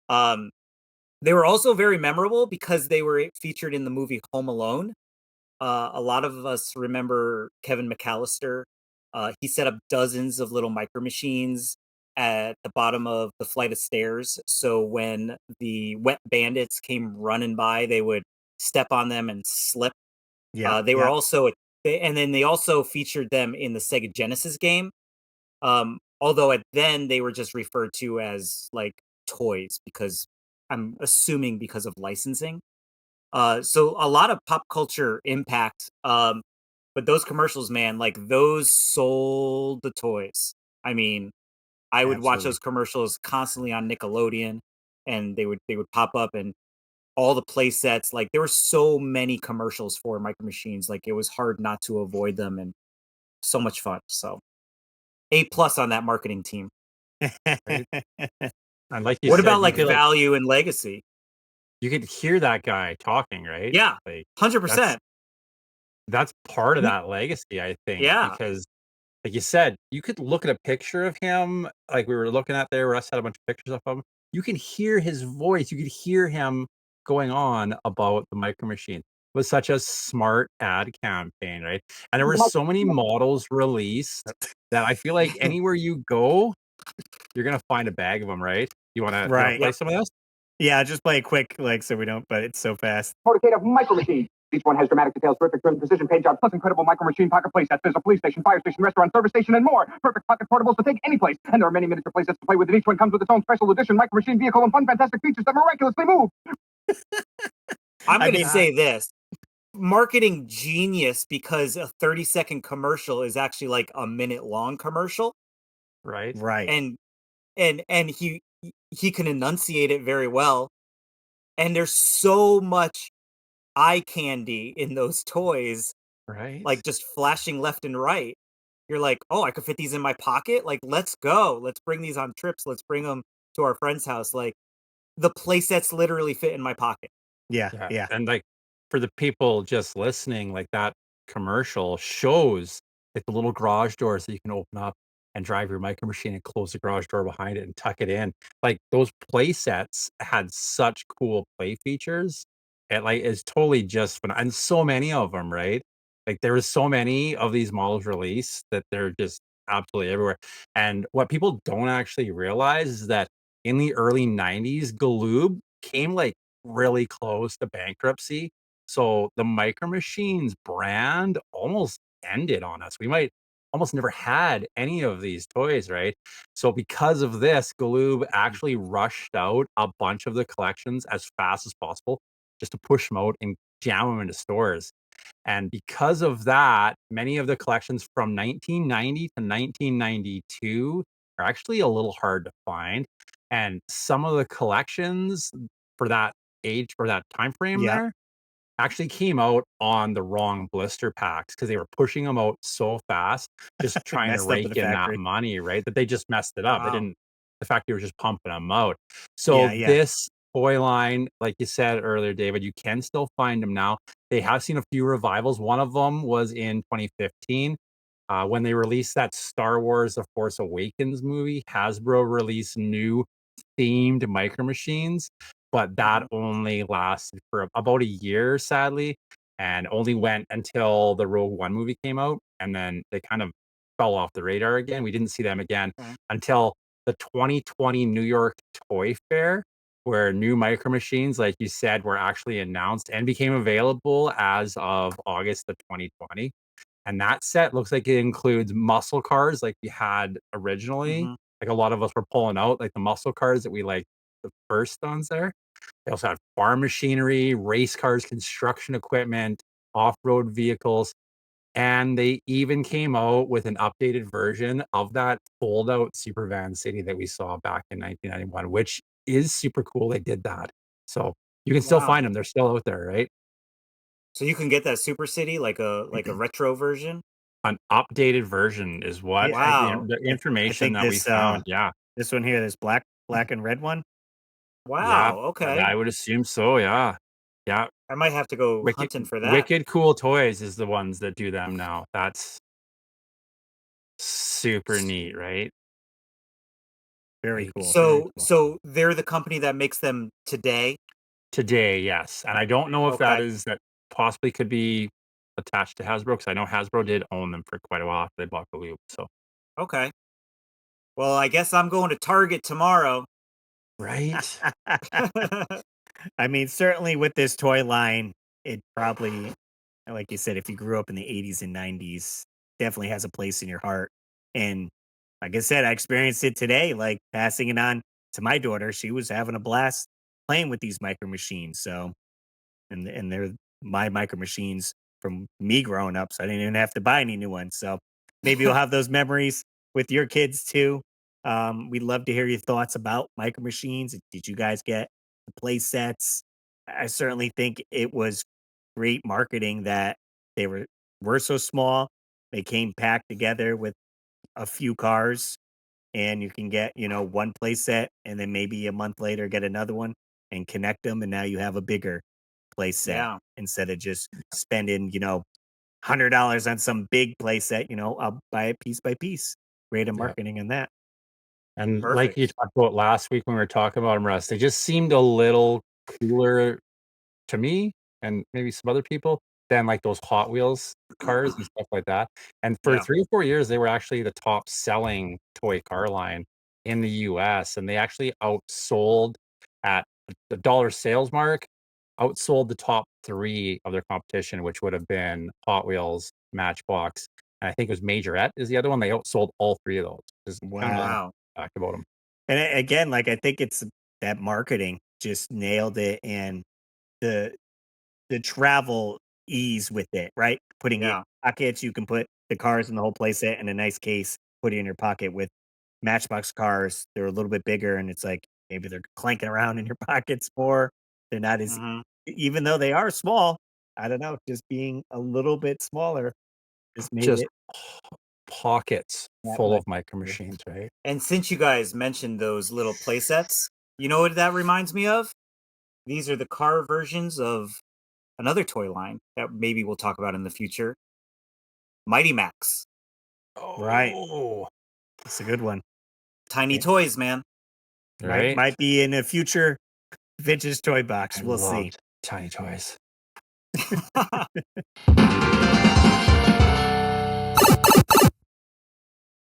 Um, they were also very memorable because they were featured in the movie Home Alone. A lot of us remember Kevin McAllister. He set up dozens of little Micro Machines at the bottom of the flight of stairs. So when the wet bandits came running by, they would step on them and slip. They were also, and then they also featured them in the Sega Genesis game. Although then they were just referred to as like toys because I'm assuming because of licensing. So a lot of pop culture impact. But those commercials, man, like those sold the toys. I mean, I would watch Absolutely. those commercials constantly on Nickelodeon, and they would pop up and all the play sets. Like there were so many commercials for Micro Machines, like it was hard not to avoid them, and so much fun. So A+ on that marketing team. Right? And like you What said, about like value and legacy? you could hear that guy talking, right? Yeah, Like 100%. that's part of We that legacy, I think, Yeah. because like you said, you could look at a picture of him, like we were looking at there. Russ had a bunch of pictures of him. You can hear his voice. You could hear him going on about the Micro Machine. It was such a smart ad campaign, right? And there were so many models released that I feel like anywhere you go, you're gonna find a bag of them, right? You wanna Right. play some of this? Yeah, just play it quick, like so we don't. But it's so fast. Motorcade of Micro Machines. Each one has dramatic details, terrific trim, precision paint jobs, plus incredible Micro Machine pocket playsets. There's a police station, fire station, restaurant, service station, and more. Perfect pocket portables to take any place. And there are many miniature playsets to play with, and each one comes with its own special edition Micro Machine vehicle and fun, fantastic features that miraculously move. I'm I going to mean, say this. Marketing genius because a 30-second commercial is actually like a minute long commercial. Right. right. And he can enunciate it very well. And there's so much eye candy in those toys, Right. like just flashing left and right. You're like, oh, I could fit these in my pocket. Like, let's go. Let's bring these on trips. Let's bring them to our friend's house. Like, the play sets literally fit in my pocket. Yeah, Yeah, yeah. and, like, for the people just listening, like, that commercial shows, like, the little garage doors that you can open up and drive your Micro Machine and close the garage door behind it and tuck it in. Like, those play sets had such cool play features. It, like, is totally just fun and so many of them, right? Like, there was so many of these models released that they're just absolutely everywhere, and what people don't actually realize is that in the early '90s, Galoob came, like, really close to bankruptcy. So the Micro Machines brand almost ended on us. We might almost never had any of these toys, right? So because of this, Galoob actually rushed out a bunch of the collections as fast as possible just to push them out and jam them into stores. And because of that, many of the collections from 1990 to 1992 are actually a little hard to find. And some of the collections for that age or that time frame Yep. there actually came out on the wrong blister packs because they were pushing them out so fast, just trying to Messed up with rake the in that factory. money, right? That they just messed it up. They Wow. didn't the fact they were just pumping them out. So Yeah, yeah. this toy line, like you said earlier, David, you can still find them now. They have seen a few revivals. One of them was in 2015. When they released that Star Wars The Force Awakens movie, Hasbro released new themed Micro Machines, but that Mhm. only lasted for about a year, sadly, and only went until the Rogue One movie came out, and then they kind of fell off the radar again. We didn't see them again Okay. until the 2020 New York Toy Fair, where new Micro Machines, like you said, were actually announced and became available as of August of 2020. And that set looks like it includes muscle cars like we had originally. Mhm. Like a lot of us were pulling out, like the muscle cars that we like the first ones there. They also have farm machinery, race cars, construction equipment, off-road vehicles, and they even came out with an updated version of that fold-out Super Van City that we saw back in 1991, which is super cool. They did that. So you can still Wow. find them. They're still out there, right? So you can get that Super City like a retro version? An updated version is what Yeah, Wow. the I information think that we found. Yeah. this one here, this black and red one. Yeah. Wow, I okay. would assume so, yeah. Yeah. I might have to go Wicked, hunting for that. Wicked Cool Toys is the ones that do them now. That's super neat, right? Very Like, cool. So they're the company that makes them today. Today, yes. And I don't know if Okay. that possibly could be attached to Hasbro, because I know Hasbro did own them for quite a while after they bought the loop. So Okay. Well, I guess I'm going to Target tomorrow. right. I mean, certainly with this toy line, it probably, like you said, if you grew up in the 80s and 90s, definitely has a place in your heart. And like I said, I experienced it today, like passing it on to my daughter. She was having a blast playing with these micro machines. So, and they're my micro machines from me growing up. So I didn't even have to buy any new ones. So maybe you'll have those memories with your kids too. We'd love to hear your thoughts about micro machines. Did you guys get the play sets? I certainly think it was great marketing that they were so small. They came packed together with a few cars, and you can get, one play set and then maybe a month later get another one and connect them, and now you have a bigger play set Yeah. instead of just spending, $100 on some big play set. I'll buy it piece by piece. Great at Yeah. marketing in that. And like Perfect. you talked about last week when we were talking about them, Russ, they just seemed a little cooler to me and maybe some other people than like those Hot Wheels cars and stuff like that. And for Yeah. 3 or 4 years, they were actually the top selling toy car line in the US, and they actually outsold at the dollar sales mark, outsold the top 3 of their competition, which would have been Hot Wheels, Matchbox, and I think it was Majorette is the other one. They outsold all 3 of those. Is kind of Wow. Wow. fact about them. And again, like I think it's that marketing just nailed it, and the the travel ease with it, right? Putting it in Yeah. pockets, you can put the cars in the whole playset in a nice case, put it in your pocket. With Matchbox cars, they're a little bit bigger, and it's like maybe they're clanking around in your pockets more. They're not as, Hmm. even though they are small. I don't know, just being a little bit smaller just made Just it pockets that full much of micro better. machines, right? And since you guys mentioned those little play sets, you know what that reminds me of? These are the car versions of another toy line that maybe we'll talk about in the future. Mighty Max. Right, Oh, it's a good one. Tiny It toys, man. might right? might be in a future vintage toy box. I We'll see. loved tiny toys.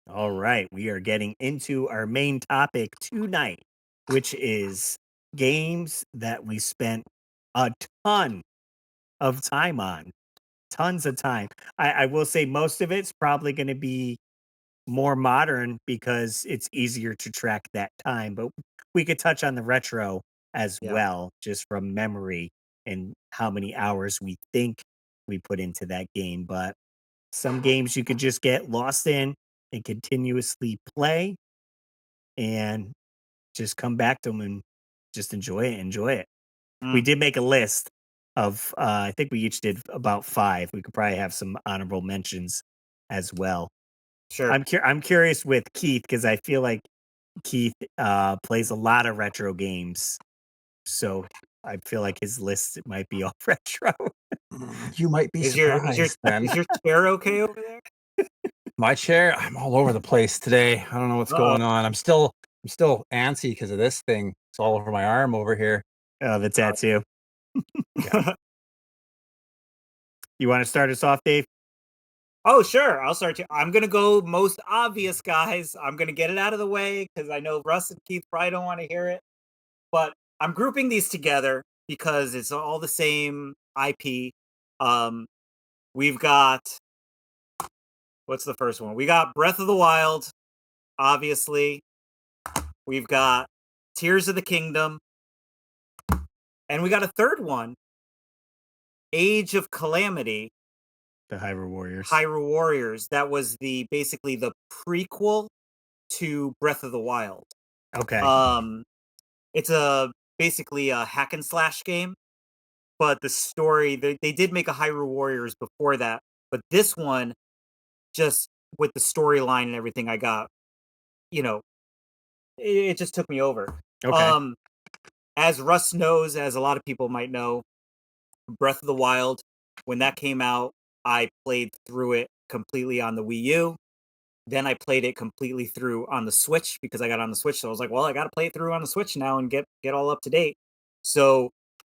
All right, we are getting into our main topic tonight, which is games that we spent a ton of time on. Tons of time. I will say most of it's probably going to be more modern because it's easier to track that time, but we could touch on the retro as Yeah. well, just from memory and how many hours we think we put into that game. But some games you could just get lost in and continuously play and just come back to them and just enjoy it. Enjoy it. We Mm, did make a list of, I think we each did about 5. We could probably have some honorable mentions as well. sure. I'm curious with Keith because I feel like Keith plays a lot of retro games, so I feel like his list might be all retro. You might be Is your is your surprised then. is your chair okay over there? My chair, I'm all over the place today. I don't know what's Uh-oh. going on. I'm still antsy because of this thing. It's all over my arm over here. Oh, the tattoo. Yeah. You want to start us off, Dave? Oh, sure. I'll start you. I'm gonna go most obvious, guys. I'm gonna get it out of the way because I know Russ and Keith probably don't want to hear it. But I'm grouping these together because it's all the same IP. Um, we've got what's the first one? We got Breath of the Wild, obviously. We've got Tears of the Kingdom, and we got a third one, Age of Calamity, The Hyrule Warriors. Hyrule Warriors. That was basically the prequel to Breath of the Wild. Okay. It's basically a hack and slash game, but the story they did make a Hyrule Warriors before that, but this one just with the storyline and everything I got, you know, it just took me over. Okay. As Russ knows, as a lot of people might know, Breath of the Wild, when that came out, I played through it completely on the Wii U. Then I played it completely through on the Switch because I got on the Switch. So I was like, well, I got to play it through on the Switch now and get all up to date. So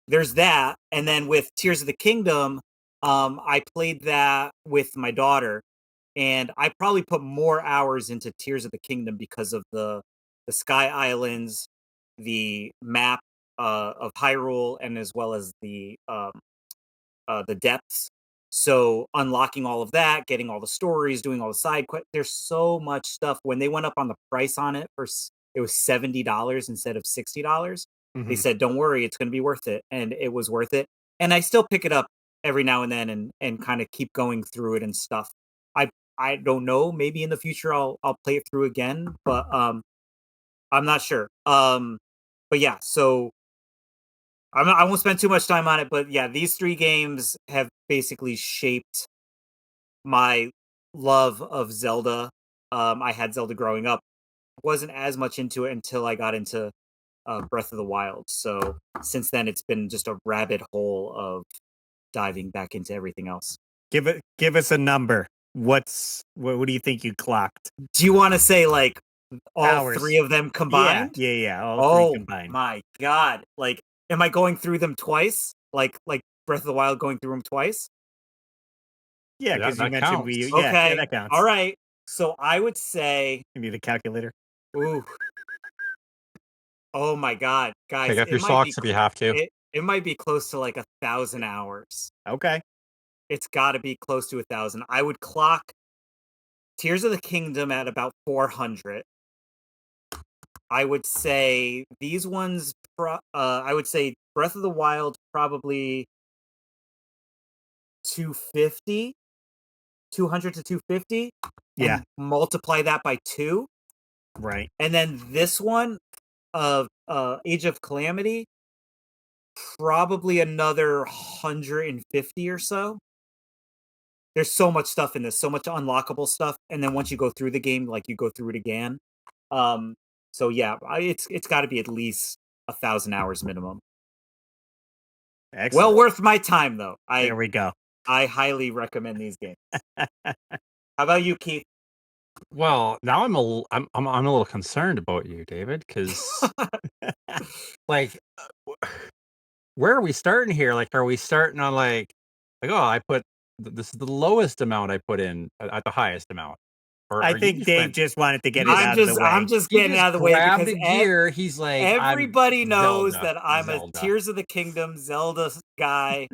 there's that. And then with Tears of the Kingdom, I played that with my daughter, and I probably put more hours into Tears of the Kingdom because of the Sky Islands, the map of Hyrule, and as well as the depths. So unlocking all of that, getting all the stories, doing all the side quests. There's so much stuff. When they went up on the price on it it was $70 instead of $60. They said, "Don't worry, it's going to be worth it," and it was worth it. And I still pick it up every now and then and kind of keep going through it and stuff. I don't know. Maybe in the future I'll play it through again, but I'm not sure. But yeah, so I won't spend too much time on it, but yeah, these 3 games have basically shaped my love of Zelda. I had Zelda growing up. Wasn't as much into it until I got into Breath of the Wild. So since then, it's been just a rabbit hole of diving back into everything else. Give us a number. What do you think you clocked? Do you want to say like all Hours. 3 of them combined? Yeah. All 3 combined. My God! Like, am I going through them twice? Like Breath of the Wild going through them twice? Yeah, because you mentioned counts. Wii U. Yeah, Okay, that counts. all right. So I would say, You need a calculator. ooh, oh my God, guys! Take off your might socks be if you have to. It might be close to like 1,000 hours. Okay. It's got to be close to 1,000. I would clock Tears of the Kingdom at about 400. I would say these ones. I would say Breath of the Wild probably 250, 200 to 250. Yeah. And multiply that by 2. Right. And then this one of Age of Calamity, probably another 150 or so. There's so much stuff in this, so much unlockable stuff, and then once you go through the game, like you go through it again. So yeah, it's got to be at least 1,000 hours minimum. Excellent. Well worth my time though. There we go. I highly recommend these games. How about you, Keith? Well, now I'm a little concerned about you, David, because like, where are we starting here? Like, are we starting on like, oh, I put this is the lowest amount I put in at the highest amount? Or I think Dave just wanted to get it out of the way. I'm just getting out of the way grabbed because a gear. He's like, everybody knows Zelda, that I'm Zelda. a Tears of the Kingdom Zelda guy.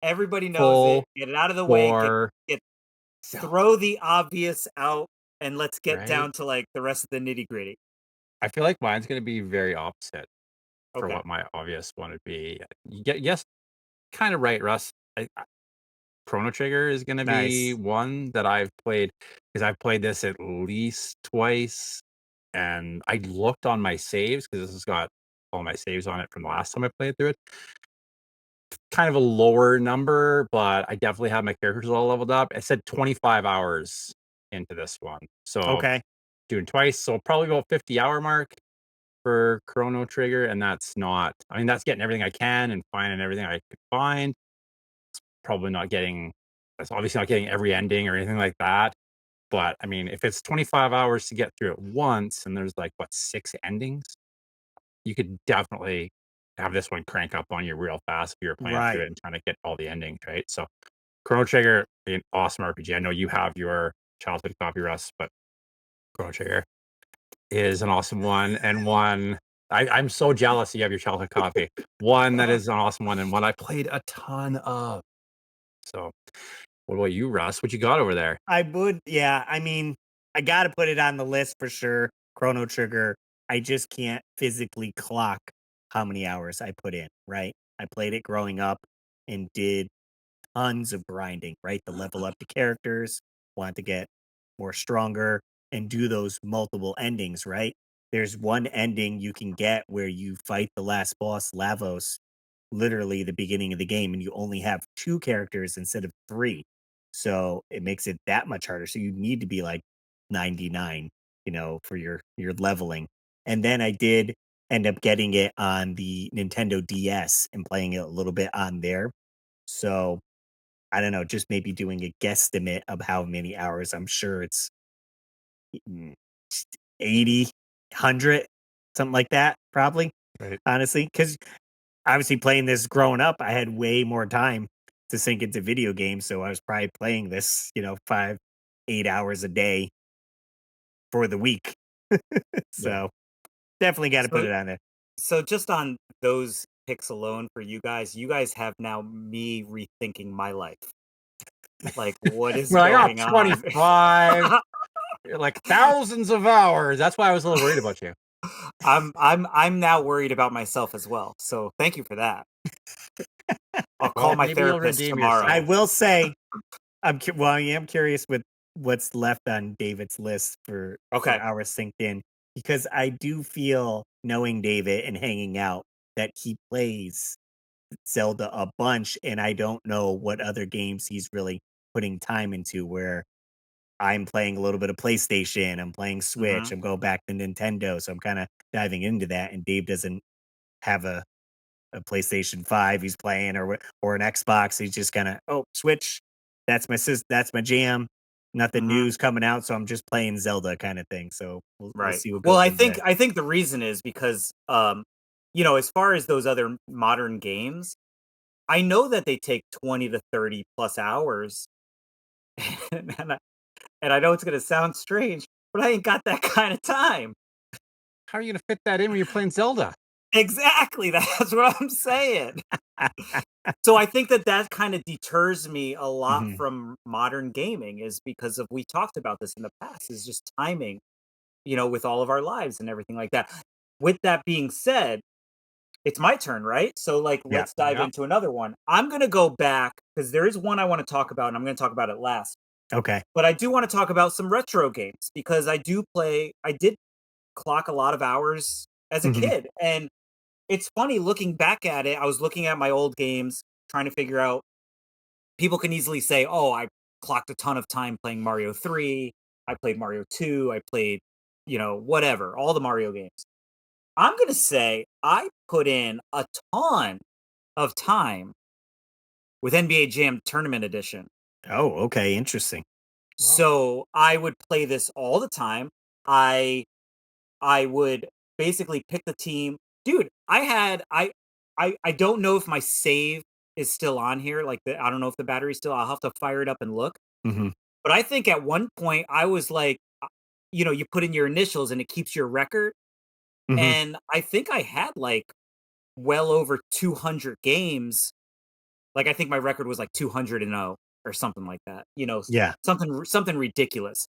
Everybody knows it. Get it out of the way. Throw the obvious out, and let's get down to like the rest of the nitty gritty. I feel like mine's going to be very opposite for Okay. what my obvious one would be. Yes, kind of right, Russ. Chrono Trigger is going to be one that I've played, because I've played this at least twice, and I looked on my saves because this has got all my saves on it from the last time I played through it. Kind of a lower number, but I definitely have my characters all leveled up. I said 25 hours into this one, so doing twice, so probably about 50-hour mark for Chrono Trigger, and that's not. I mean, that's getting everything I can and finding everything I could find. Probably not getting, that's obviously not getting every ending or anything like that, but I mean, if it's 25 hours to get through it once and there's like 6 endings, you could definitely have this one crank up on you real fast if you're playing through it and trying to get all the endings, right? So Chrono Trigger, an awesome RPG. I know you have your childhood copy, Russ, but Chrono Trigger is an awesome one, and one I'm so jealous you have your childhood copy. One that is an awesome one, and one I played a ton of. So, what about you, Russ? What you got over there? I mean, I got to put it on the list for sure. Chrono Trigger. I just can't physically clock how many hours I put in, right? I played it growing up and did tons of grinding, right? To level up the characters, want to get more stronger and do those multiple endings, right? There's one ending you can get where you fight the last boss, Lavos, literally the beginning of the game, and you only have 2 characters instead of 3. So it makes it that much harder. So you need to be like 99, for your leveling. And then I did end up getting it on the Nintendo DS and playing it a little bit on there. So I don't know, just maybe doing a guesstimate of how many hours. I'm sure it's 80, 100, something like that, probably. Right. Honestly, because obviously playing this growing up, I had way more time to sink into video games. So I was probably playing this, 5, 8 hours a day for the week. Yeah. So definitely got to put So, it on there. so just on those picks alone for you guys have now me rethinking my life. Like, what is Well, I got going on? 25, like thousands of hours. That's why I was a little worried about you. I'm now worried about myself as well. So thank you for that. I'll call Well, my maybe you'll therapist redeem tomorrow. I yourself. will say, I am curious with what's left on David's list for Okay. hours synced in, because I do feel, knowing David and hanging out, that he plays Zelda a bunch, and I don't know what other games he's really putting time into. Where I'm playing a little bit of PlayStation, I'm playing Mm-hmm. Switch, I'm going back to Nintendo, so I'm kind of diving into that. And Dave doesn't have a PlayStation 5 he's playing, or an Xbox. He's just kind of, oh, Switch, that's my jam. Nothing Mm-hmm. new's coming out, so I'm just playing Zelda kind of thing. So we'll Right. see what Well, goes I into think that. I think the reason is because as far as those other modern games, I know that they take 20 to 30 plus hours. and, I, and I know it's going to sound strange, but I ain't got that kind of time. How are you going to fit that in when you're playing Zelda? Exactly. That's what I'm saying. So I think that kind of deters me a lot Mhm. from modern gaming, is because of, we talked about this in the past, is just timing, with all of our lives and everything like that. With that being said, it's my turn, right? So, like, Yeah. let's dive Yeah. into another one. I'm going to go back because there is one I want to talk about, and I'm going to talk about it last. Okay. But I do want to talk about some retro games because I did clock a lot of hours as a Mhm. kid. And it's funny looking back at it. I was looking at my old games, trying to figure out, people can easily say, oh, I clocked a ton of time playing Mario 3. I played Mario 2. I played, whatever, all the Mario games. I'm going to say I put in a ton of time with NBA Jam Tournament Edition. Oh, okay. Interesting. So I would play this all the time. I would basically pick the team. Dude, I don't know if my save is still on here. Like, I don't know if the battery's still. I'll have to fire it up and look. Hmm. But I think at one point I was like, you put in your initials and it keeps your record. Hmm. And I think I had like well over 200 games. Like, I think my record was like 200-0 or something like that. Yeah. Something ridiculous.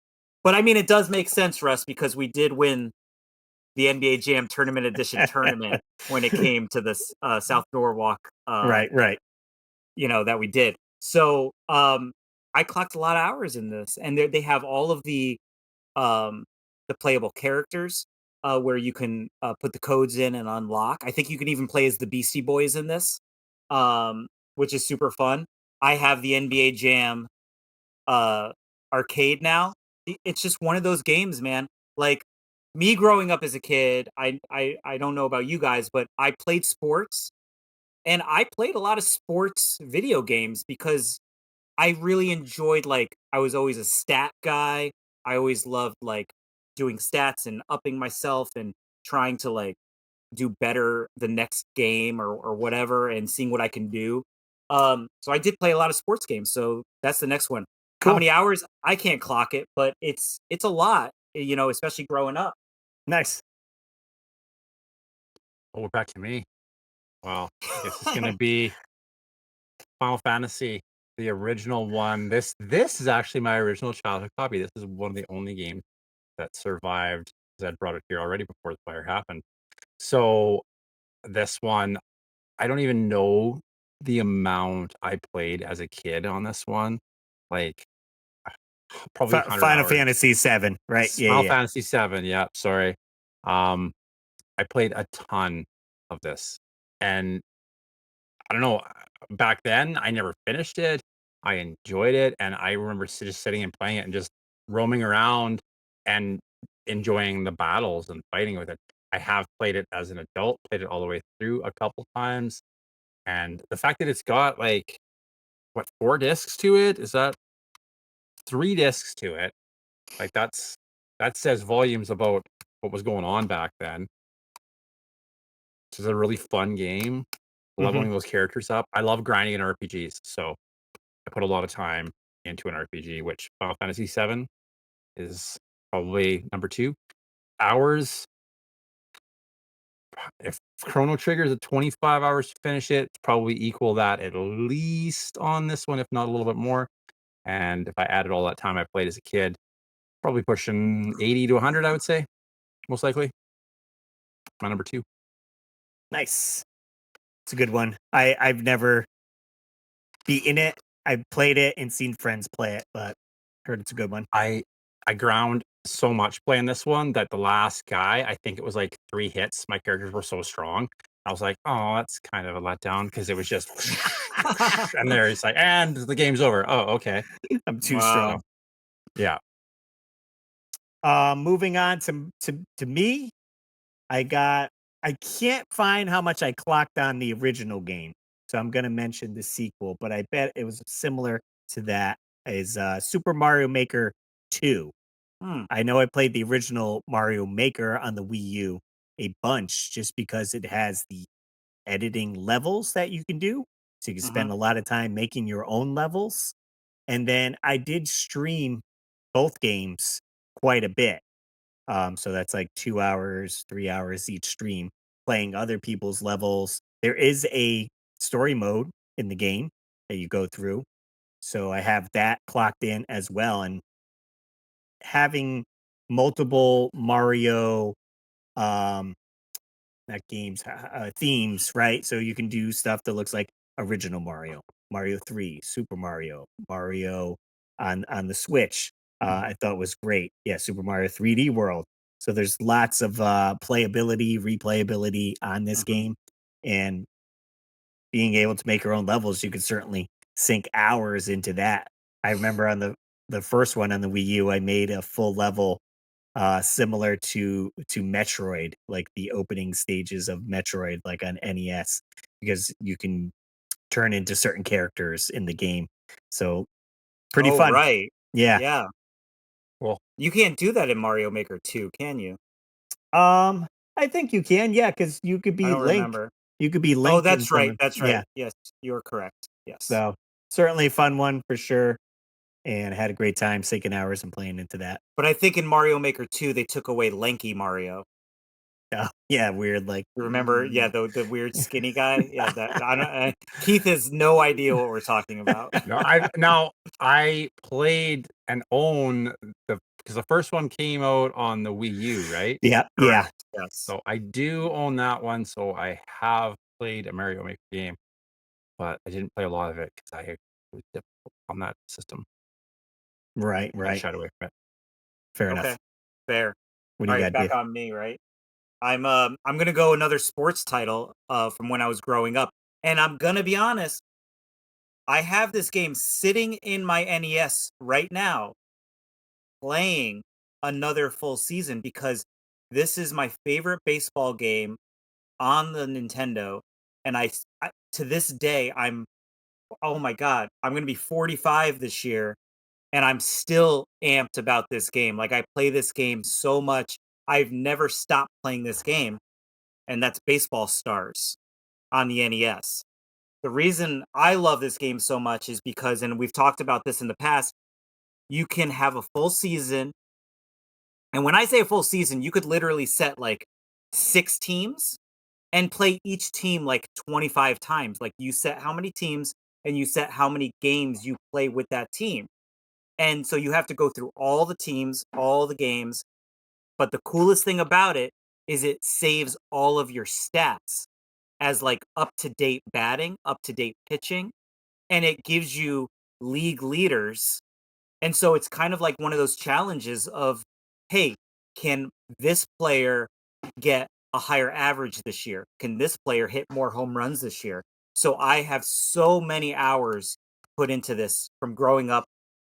But I mean, it does make sense, Russ, because we did win the NBA Jam Tournament Edition tournament when it came to this South Norwalk, Right. Right. that we did. So I clocked a lot of hours in this, and they have all of the playable characters where you can put the codes in and unlock. I think you can even play as the Beastie Boys in this, which is super fun. I have the NBA Jam arcade now. It's just one of those games, man. Like, me growing up as a kid, I don't know about you guys, but I played sports, and I played a lot of sports video games because I really enjoyed, like, I was always a stat guy. I always loved, like, doing stats and upping myself and trying to, like, do better the next game or whatever, and seeing what I can do. So I did play a lot of sports games. So that's the next one. How Cool. many hours? I can't clock it, but it's a lot, especially growing up. Nice. Oh, back to me. Well, I guess it's going to be Final Fantasy, the original one. This is actually my original childhood copy. This is one of the only games that survived, because I'd brought it here already before the fire happened. So this one, I don't even know the amount I played as a kid on this one. Like, probably 100 Final hours. Fantasy 7, right? Yeah. Final Yeah. Fantasy 7. Yeah, sorry. I played a ton of this, and I don't know. Back then, I never finished it. I enjoyed it, and I remember just sitting and playing it and just roaming around and enjoying the battles and fighting with it. I have played it as an adult, played it all the way through a couple times, and the fact that it's got like what, 4 discs to it? Is that 3 discs to it? Like that says volumes about what was going on back then. This is a really fun game. Leveling those characters up. I love grinding in RPGs, so I put a lot of time into an RPG, which Final Fantasy VII is probably number 2. Hours, if Chrono Trigger is at 25 hours to finish it, it's probably equal that at least on this one, if not a little bit more. And if I added all that time I played as a kid, probably pushing 80 to 100, I would say, most likely. My number 2. Nice. It's a good one. I've never beaten it. I've played it and seen friends play it, but heard it's a good one. I ground so much playing this one that the last guy, I think it was like 3 hits. My characters were so strong. I was like, oh, that's kind of a letdown because it was just, and there it's like, and the game's over. Oh, okay. I'm too strong. Yeah. Moving on to me, I can't find how much I clocked on the original game, so I'm gonna mention the sequel, but I bet it was similar to that as Super Mario Maker 2. I know I played the original Mario Maker on the Wii U a bunch just because it has the editing levels that you can do. So you can spend a lot of time making your own levels. And then I did stream both games quite a bit. So that's like 2 hours, 3 hours each stream playing other people's levels. There is a story mode in the game that you go through. So I have that clocked in as well. And having multiple Mario um not games themes, right? So you can do stuff that looks like original Mario, Mario 3, Super Mario, Mario on the Switch. I thought was great. Yeah, Super Mario 3D World. So there's lots of playability, replayability on this game, and being able to make your own levels, you could certainly sink hours into that. I remember on the first one on the Wii U, I made a full level similar to Metroid, like the opening stages of Metroid, like on NES, because you can turn into certain characters in the game. So pretty fun. Right. Yeah. Yeah. Well, you can't do that in Mario Maker 2, can you? I think you can, yeah, because you could I be don't Link. remember. You could be Link. Oh, that's right. That's right. Yeah. Yes, you're correct. Yes. So certainly a fun one for sure. And I had a great time sinking hours and playing into that. But I think in Mario Maker 2, they took away lanky Mario. Oh, yeah, weird. Like, Remember? Yeah, the weird skinny guy. Yeah, that I don't. Keith has no idea what we're talking about. I played and own because the first one came out on the Wii U, right? Yeah, yeah. Yes. So I do own that one. So I have played a Mario Maker game, but I didn't play a lot of it because it was difficult on that system. Right, I right. shied away from it. Fair Okay, enough. fair. What do All you right, got, back Dave? on me, right? I'm gonna go another sports title from when I was growing up, and I'm gonna be honest. I have this game sitting in my NES right now, playing another full season because this is my favorite baseball game on the Nintendo, and I to this day oh my god, I'm gonna be 45 this year, and I'm still amped about this game. Like I play this game so much, I've never stopped playing this game, and that's Baseball Stars on the NES. The reason I love this game so much is because, and we've talked about this in the past, you can have a full season. And when I say a full season, you could literally set like 6 teams and play each team like 25 times. Like you set how many teams and you set how many games you play with that team. And so you have to go through all the teams, all the games. But the coolest thing about it is it saves all of your stats as like up to date batting, up to date pitching, and it gives you league leaders. And so it's kind of like one of those challenges of, hey, can this player get a higher average this year? Can this player hit more home runs this year? So I have so many hours put into this from growing up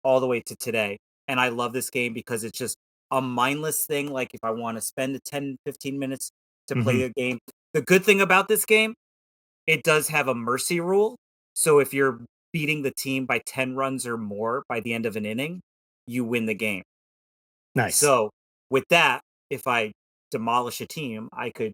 all the way to today. And I love this game because it's just a mindless thing. Like if I want to spend 10, 15 minutes to play a game. The good thing about this game, it does have a mercy rule. So if you're beating the team by 10 runs or more by the end of an inning, you win the game. Nice. So with that, if I demolish a team, I could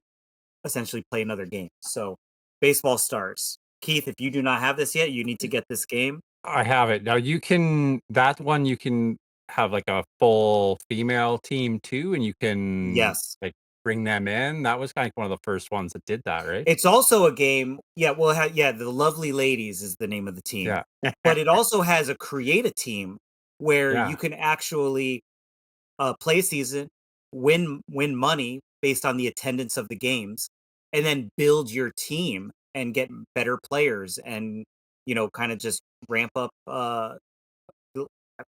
essentially play another game. So baseball stars. Keith, if you do not have this yet, you need to get this game. I have it. Now you can you can have like a full female team too, and you can Yes. like bring them in. That was kind of one of the first ones that did that, right? It's also a game. Yeah, well, the Lovely Ladies is the name of the team. Yeah. But it also has a create a team where Yeah. you can actually play a season, win money based on the attendance of the games, and then build your team and get better players and kind of just ramp up.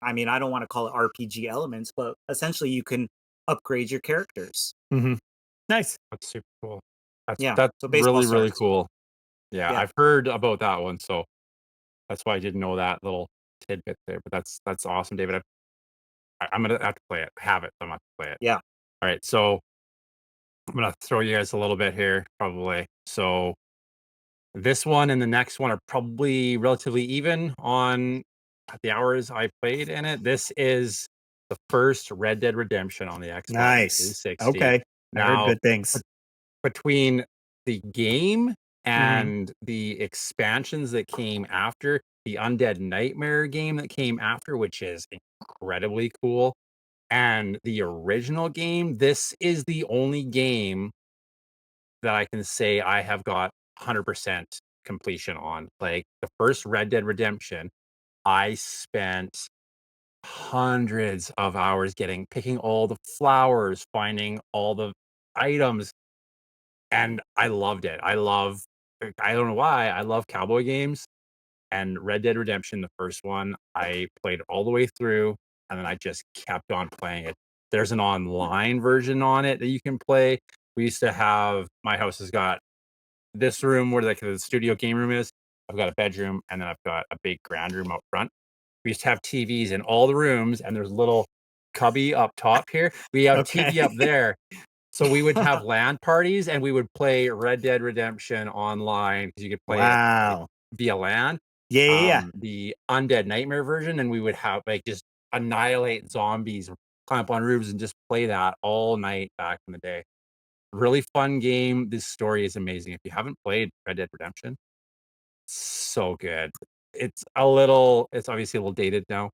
I mean, I don't want to call it RPG elements, but essentially you can upgrade your characters. Mm-hmm. Nice. That's super cool. Yeah, That's so baseball really stars. cool. Yeah, Yeah. I've heard about that one, so that's why I didn't know that little tidbit there. But that's awesome, David. I'm gonna have to play it. I have it. So I'm gonna have to play it. Yeah. All right, so I'm gonna throw you guys a little bit here, probably. So this one and the next one are probably relatively even on the hours I played in it. This is the first Red Dead Redemption on the Xbox Nice. 360. Okay. I heard Now, good things. between the game Mm-hmm. and the expansions that came after, the Undead Nightmare game that came after, which is incredibly cool, and the original game, this is the only game that I can say I have got 100% completion on. Like the first Red Dead Redemption, I spent hundreds of hours picking all the flowers, finding all the items, and I loved it. I don't know why, I love cowboy games, and Red Dead Redemption, the first one, I played all the way through, and then I just kept on playing it. There's an online version on it that you can play. We used to have my house has got this room where like the studio game room is. I've got a bedroom, and then I've got a big grand room out front. We used to have TVs in all the rooms, and there's a little cubby up top here. We have TV up there. So we would have LAN parties, and we would play Red Dead Redemption online because you could play it via LAN. Yeah. The Undead Nightmare version, and we would have like just annihilate zombies, climb up on roofs, and just play that all night back in the day. Really fun game. This story is amazing. If you haven't played Red Dead Redemption, so good. It's obviously a little dated now,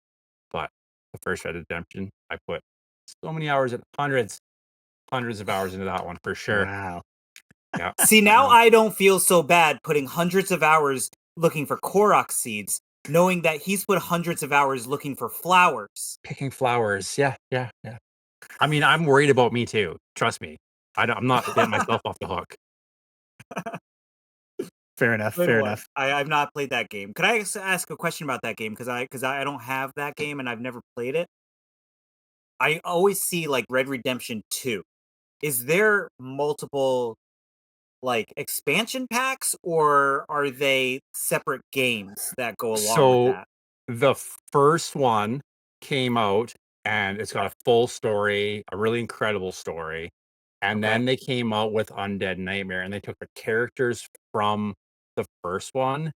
but the first Red Dead Redemption, I put so many hours, hundreds of hours into that one for sure. Wow. Yeah. See, now I don't feel so bad putting hundreds of hours looking for Korok seeds, knowing that he's put hundreds of hours looking for flowers. Picking flowers. Yeah. I mean, I'm worried about me too. Trust me. I'm not getting myself off the hook. Fair enough. Fair enough. I've not played that game. Could I ask a question about that game? Because I don't have that game and I've never played it. I always see like Red Redemption 2. Is there multiple like expansion packs, or are they separate games that go along with that? The first one came out, and it's got a full story, a really incredible story. And then they came out with Undead Nightmare, and they took the characters from the first one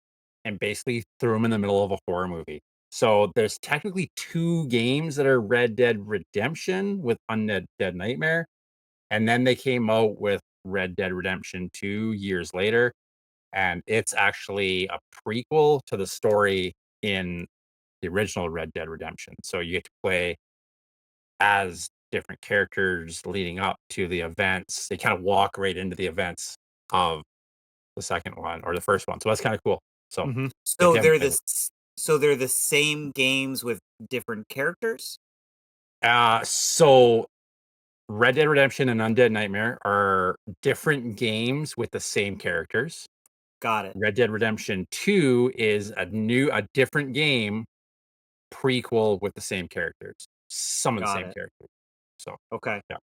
and basically threw them in the middle of a horror movie. So there's technically 2 games that are Red Dead Redemption with Undead Nightmare. And then they came out with Red Dead Redemption 2 years later. And it's actually a prequel to the story in the original Red Dead Redemption. So you get to play as different characters leading up to the events. They kind of walk right into the events of the second one or the first one. So that's kind of cool. So, So they're the same games with different characters? So Red Dead Redemption and Undead Nightmare are different games with the same characters. Got it. Red Dead Redemption 2 is a different game prequel with the same characters. Some of the same characters. So okay. Yeah.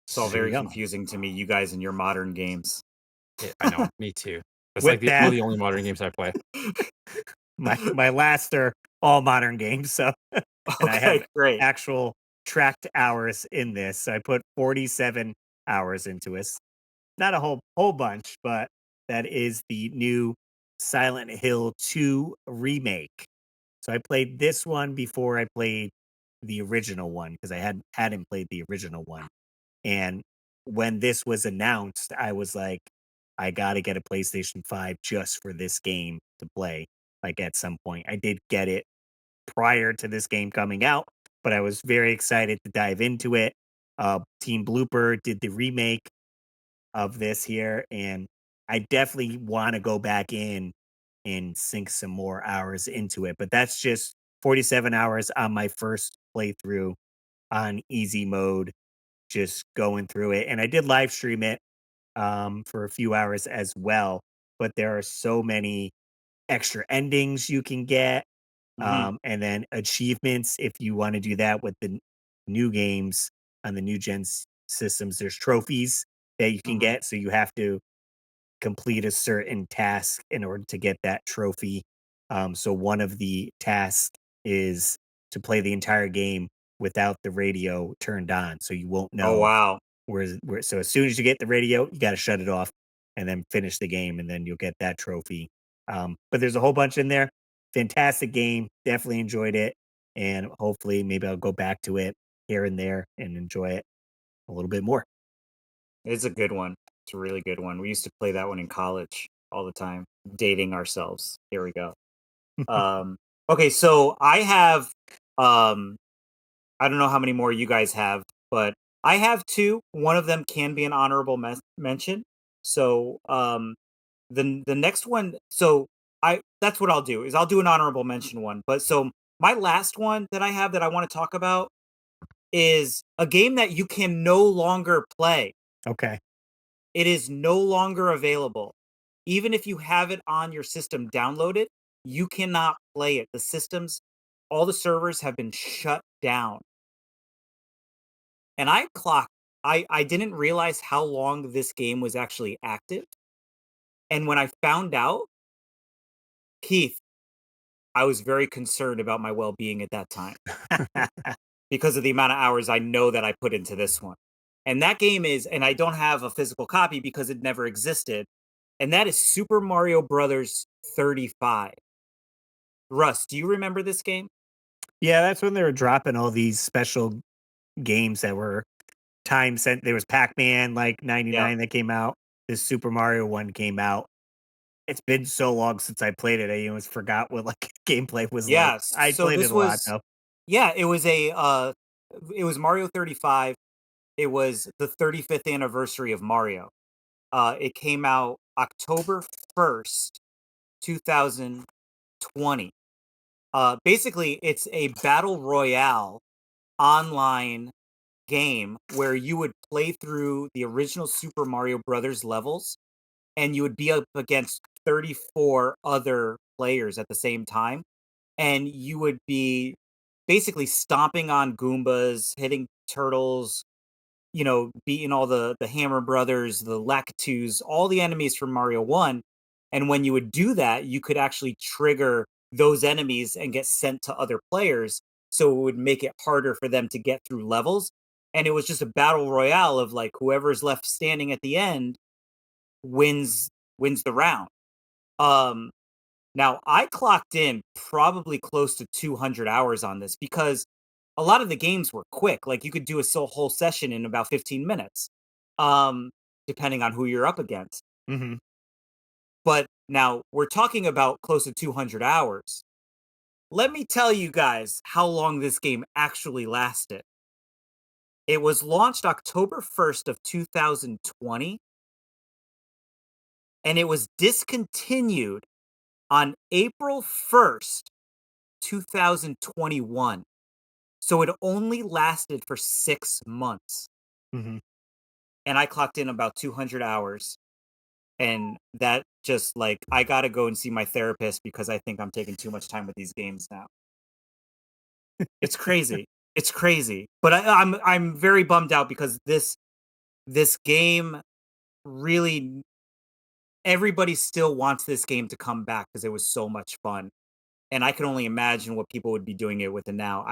It's all very confusing to me, you guys and your modern games. Yeah, I know, me too. It's With like one of the only modern games I play. My last are all modern games, so and I have great. actual tracked hours in this. I put 47 hours into it. Not a whole bunch, but that is the new Silent Hill 2 remake. So I played this one before I played the original one because I hadn't played the original one. And when this was announced, I was like, I got to get a PlayStation 5 just for this game to play. Like at some point, I did get it prior to this game coming out, but I was very excited to dive into it. Team Blooper did the remake of this here, and I definitely want to go back in and sink some more hours into it. But that's just 47 hours on my first playthrough on easy mode, just going through it. And I did live stream it for a few hours as well. But there are so many extra endings you can get, and then achievements if you want to do that with the new games on the new systems. There's trophies that you can get, so you have to complete a certain task in order to get that trophy. So one of the tasks is to play the entire game without the radio turned on, so you won't Oh know wow. so as soon as you get the radio, you got to shut it off and then finish the game, and then you'll get that trophy. But there's a whole bunch in there. Fantastic game. Definitely enjoyed it, and hopefully maybe I'll go back to it here and there and enjoy it a little bit more. It's a good one. It's a really good one. We used to play that one in college all the time, dating ourselves. Here we go. Okay, so I have I don't know how many more you guys have, but I have two. One of them can be an honorable mention. So the next one, so I that's what I'll do is I'll do an honorable mention one. But so my last one that I have that I want to talk about is a game that you can no longer play. Okay. It is no longer available. Even if you have it on your system downloaded, you cannot play it. The systems, all the servers have been shut down. And I didn't realize how long this game was actually active. And when I found out, Keith, I was very concerned about my well-being at that time because of the amount of hours I know that I put into this one. And that game is, and I don't have a physical copy because it never existed, and that is Super Mario Brothers 35. Russ, do you remember this game? Yeah, that's when they were dropping all these special games that were time sent. There was Pac-Man like 99 that came out. This Super Mario one came out. It's been so long since I played it. I almost forgot what like gameplay was like. Yeah, I so played it this a lot was though. yeah, it was Mario 35. It was the 35th anniversary of Mario. It came out October 1st, 2020. Basically, it's a battle royale online game where you would play through the original Super Mario Brothers levels, and you would be up against 34 other players at the same time, and you would be basically stomping on Goombas, hitting turtles, beating all the Hammer Brothers, the Lakitus, all the enemies from Mario 1. And when you would do that, you could actually trigger those enemies and get sent to other players. So it would make it harder for them to get through levels. And it was just a battle royale of like whoever's left standing at the end wins the round. Um Now I clocked in probably close to 200 hours on this because a lot of the games were quick. Like you could do a whole session in about 15 minutes, um, depending on who you're up against. Mm-hmm. But now we're talking about close to 200 hours. Let me tell you guys how long this game actually lasted. It was launched October 1st of 2020, and it was discontinued on April 1st, 2021. So it only lasted for 6 months. Mm-hmm. And I clocked in about 200 hours. And that just like, I got to go and see my therapist because I think I'm taking too much time with these games now. It's crazy. It's crazy. But I'm very bummed out because this game really, everybody still wants this game to come back because it was so much fun. And I can only imagine what people would be doing it with it now.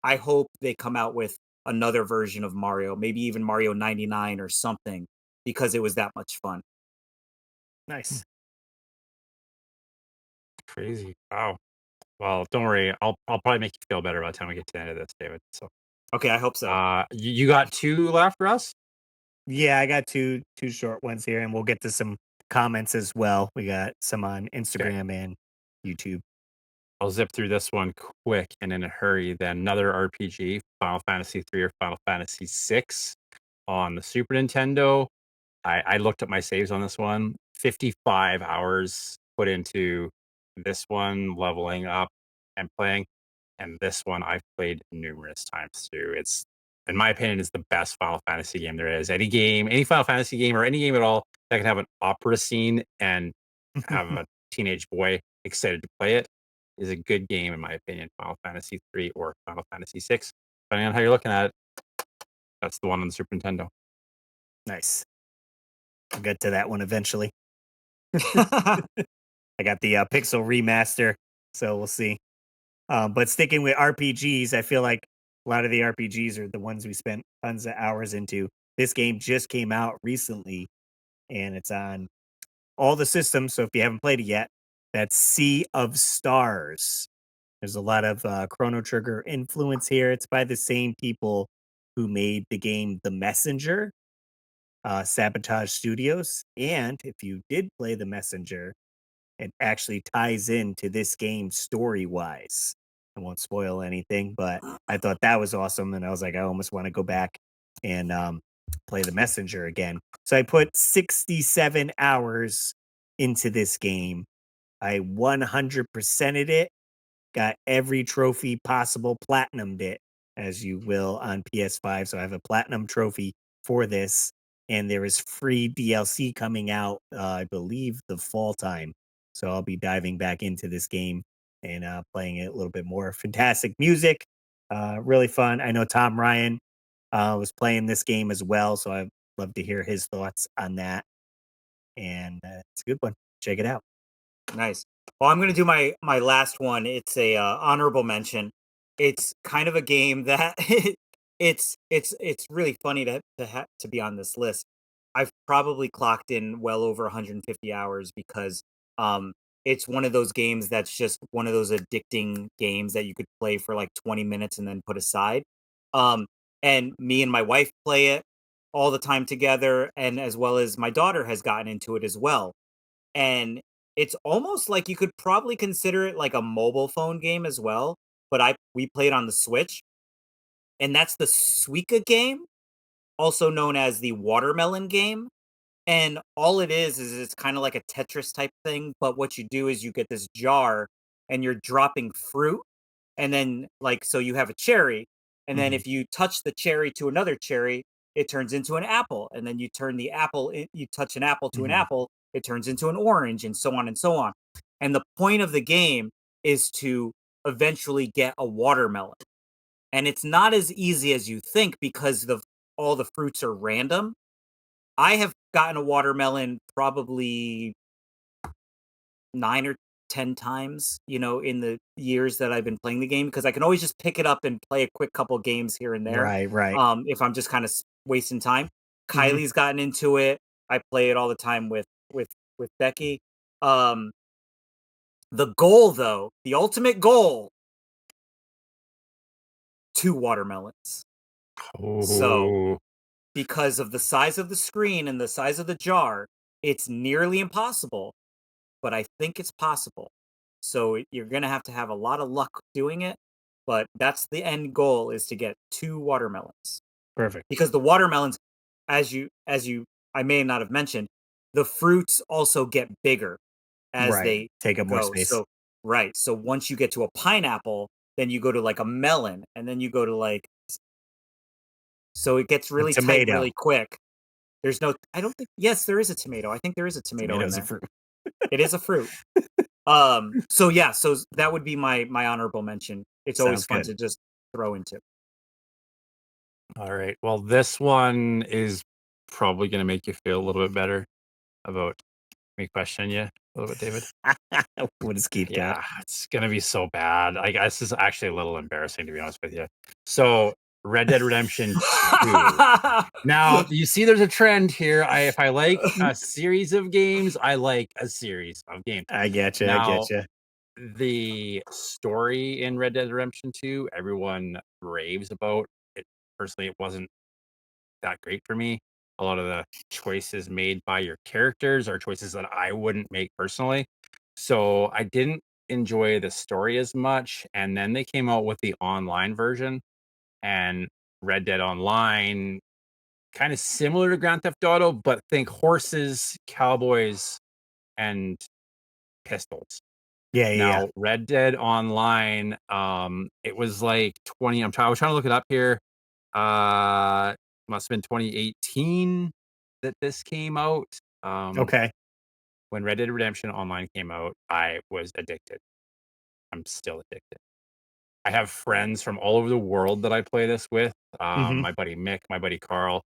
I hope they come out with another version of Mario, maybe even Mario 99 or something, because it was that much fun. Nice. Crazy. Wow. Well, don't worry. I'll probably make you feel better by the time we get to the end of this, David. So, Okay, I hope so. you got 2 left, Russ? Yeah, I got two short ones here, and we'll get to some comments as well. We got some on Instagram and YouTube. I'll zip through this one quick and in a hurry. Then another RPG, Final Fantasy 3 or Final Fantasy 6 on the Super Nintendo. I looked at my saves on this one. 55 hours put into this one, leveling up and playing. And this one I've played numerous times too. It's, in my opinion, is the best Final Fantasy game there is. Any game, any Final Fantasy game or any game at all that can have an opera scene and have a teenage boy excited to play it is a good game, in my opinion. Final Fantasy 3 or Final Fantasy 6, depending on how you're looking at it. That's the one on the Super Nintendo. Nice. I'll get to that one eventually. I got the Pixel remaster, so we'll see. But sticking with RPGs, I feel like a lot of the RPGs are the ones we spent tons of hours into. This game just came out recently, and it's on all the systems. So if you haven't played it yet, that's Sea of Stars. There's a lot of Chrono Trigger influence here. It's by the same people who made the game The Messenger, Sabotage Studios. And if you did play The Messenger, it actually ties into this game story-wise. I won't spoil anything, but I thought that was awesome. And I was like, I almost want to go back and play The Messenger again. So I put 67 hours into this game. I 100%ed it, got every trophy possible, platinumed it, as you will on PS5. So I have a platinum trophy for this. And there is free DLC coming out, I believe, the fall time. So I'll be diving back into this game and playing it a little bit more. Fantastic music, really fun. I know Tom Ryan was playing this game as well, so I'd love to hear his thoughts on that. And it's a good one. Check it out. Nice. Well, I'm going to do my last one. It's a honorable mention. It's kind of a game that it's really funny to be on this list. I've probably clocked in well over 150 hours because it's one of those games that's just one of those addicting games that you could play for like 20 minutes and then put aside. And me and my wife play it all the time together, and as well as my daughter has gotten into it as well. And it's almost like you could probably consider it like a mobile phone game as well, but we played on the Switch, and that's the Suika game, also known as the watermelon game. And all it is it's kind of like a Tetris type thing, but what you do is you get this jar and you're dropping fruit, and then like so you have a cherry, and then if you touch the cherry to another cherry, it turns into an apple, and then you turn the apple, you touch an apple to an apple, it turns into an orange, and so on and so on. And the point of the game is to eventually get a watermelon. And it's not as easy as you think because all the fruits are random. I have gotten a watermelon probably 9 or 10 times, in the years that I've been playing the game, because I can always just pick it up and play a quick couple games here and there. Right. If I'm just kind of wasting time. Kylie's gotten into it. I play it all the time with Becky. The goal, though, the ultimate goal, 2 watermelons. So, because of the size of the screen and the size of the jar, it's nearly impossible, but I think it's possible. So you're going to have a lot of luck doing it, but that's the end goal, is to get 2 watermelons. Perfect. Because the watermelons, as you I may not have mentioned, the fruits also get bigger as they take up more space. So so once you get to a pineapple, then you go to like a melon, and then you go to like, so it gets really tight really quick. There's no, I don't think, yes, there is a tomato. I think there is a tomato. Tomato's a fruit. It is a fruit. So yeah, so that would be my honorable mention. It's always fun to just throw into. All right. Well, this one is probably going to make you feel a little bit better about me questioning you a little bit, David. What does Keith got? Yeah, it's going to be so bad. I guess this is actually a little embarrassing, to be honest with you. So, Red Dead Redemption 2. Now, you see there's a trend here. If I like a series of games, I like a series of games. I get you. the story in Red Dead Redemption 2, everyone raves about. It personally, it wasn't that great for me. A lot of the choices made by your characters are choices that I wouldn't make personally. So I didn't enjoy the story as much. And then they came out with the online version, and Red Dead Online, kind of similar to Grand Theft Auto, but think horses, cowboys, and pistols. Yeah, yeah, yeah. Now, Red Dead Online, it was like 20. I was trying to look it up here. Uh, must have been 2018 that this came out. Okay. When Red Dead Redemption Online came out, I was addicted. I'm still addicted. I have friends from all over the world that I play this with. Mhm. My buddy Mick, my buddy Carl.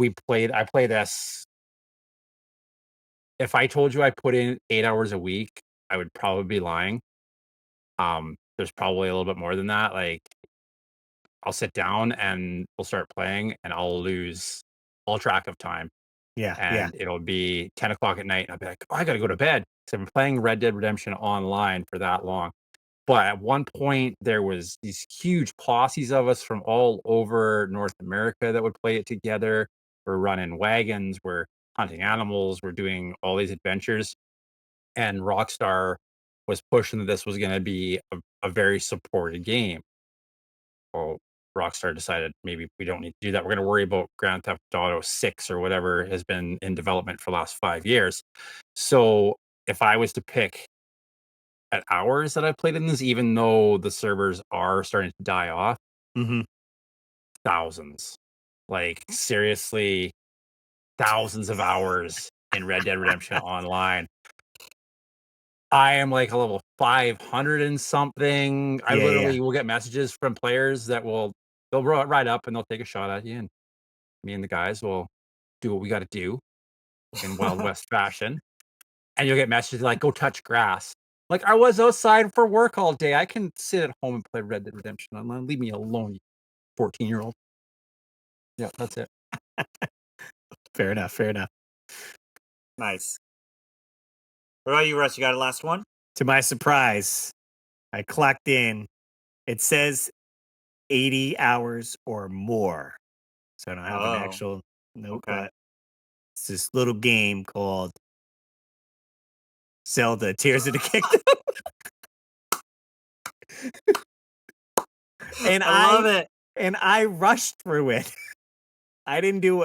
I play this. If I told you I put in 8 hours a week, I would probably be lying. There's probably a little bit more than that. Like, I'll sit down and we'll start playing, and I'll lose all track of time. Yeah, yeah. And it'll be 10 o'clock at night, and I'll be like, "Oh, I gotta go to bed," because I've been playing Red Dead Redemption Online for that long. But at one point, there was these huge posses of us from all over North America that would play it together. We're running wagons, we're hunting animals, we're doing all these adventures. And Rockstar was pushing that this was gonna be a very supported game. Well, Rockstar decided maybe we don't need to do that. We're gonna worry about Grand Theft Auto 6 or whatever has been in development for the last 5 years. So, if I was to pick at hours that I played in this, even though the servers are starting to die off, Mhm. thousands. Like, seriously, thousands of hours in Red Dead Redemption Online. I am like a level 500 and something. I Yeah, yeah. literally will get messages from players that they'll ride up and they'll take a shot at you, and me and the guys will do what we gotta do in Wild West fashion, and you'll get messages like, "Go touch grass." Like, "I was outside for work all day. I can sit at home and play Red Dead Redemption Online. Leave me alone, you 14-year-old." Yeah, that's it. Fair enough, fair enough. Nice. What about you, Russ? You got a last one? To my surprise, I clocked in. It says 80 hours or more. So I don't have an Oh, actual note, okay. but it's this little game called Zelda Tears of the Kingdom. and I love it. I rushed through it. I didn't do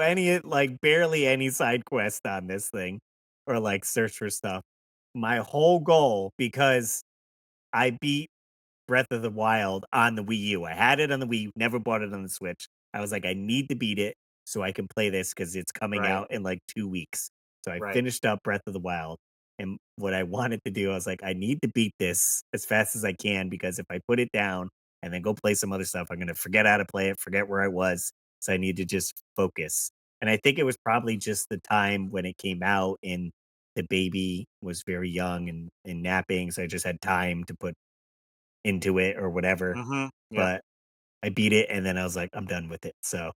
barely any side quest on this thing or like search for stuff. My whole goal, because I beat Breath of the Wild on the Wii U. I had it on the Wii, never bought it on the Switch. I was like, I need to beat it so I can play this because it's coming Right. out in like 2 weeks. So I Right. finished up Breath of the Wild. And what I wanted to do, I was like, I need to beat this as fast as I can because if I put it down and then go play some other stuff, I'm going to forget how to play it, forget where I was. So I need to just focus. And I think it was probably just the time when it came out and the baby was very young and napping. So I just had time to put into it or whatever. Mm-hmm. Yeah. But I beat it and then I was like, I'm done with it. So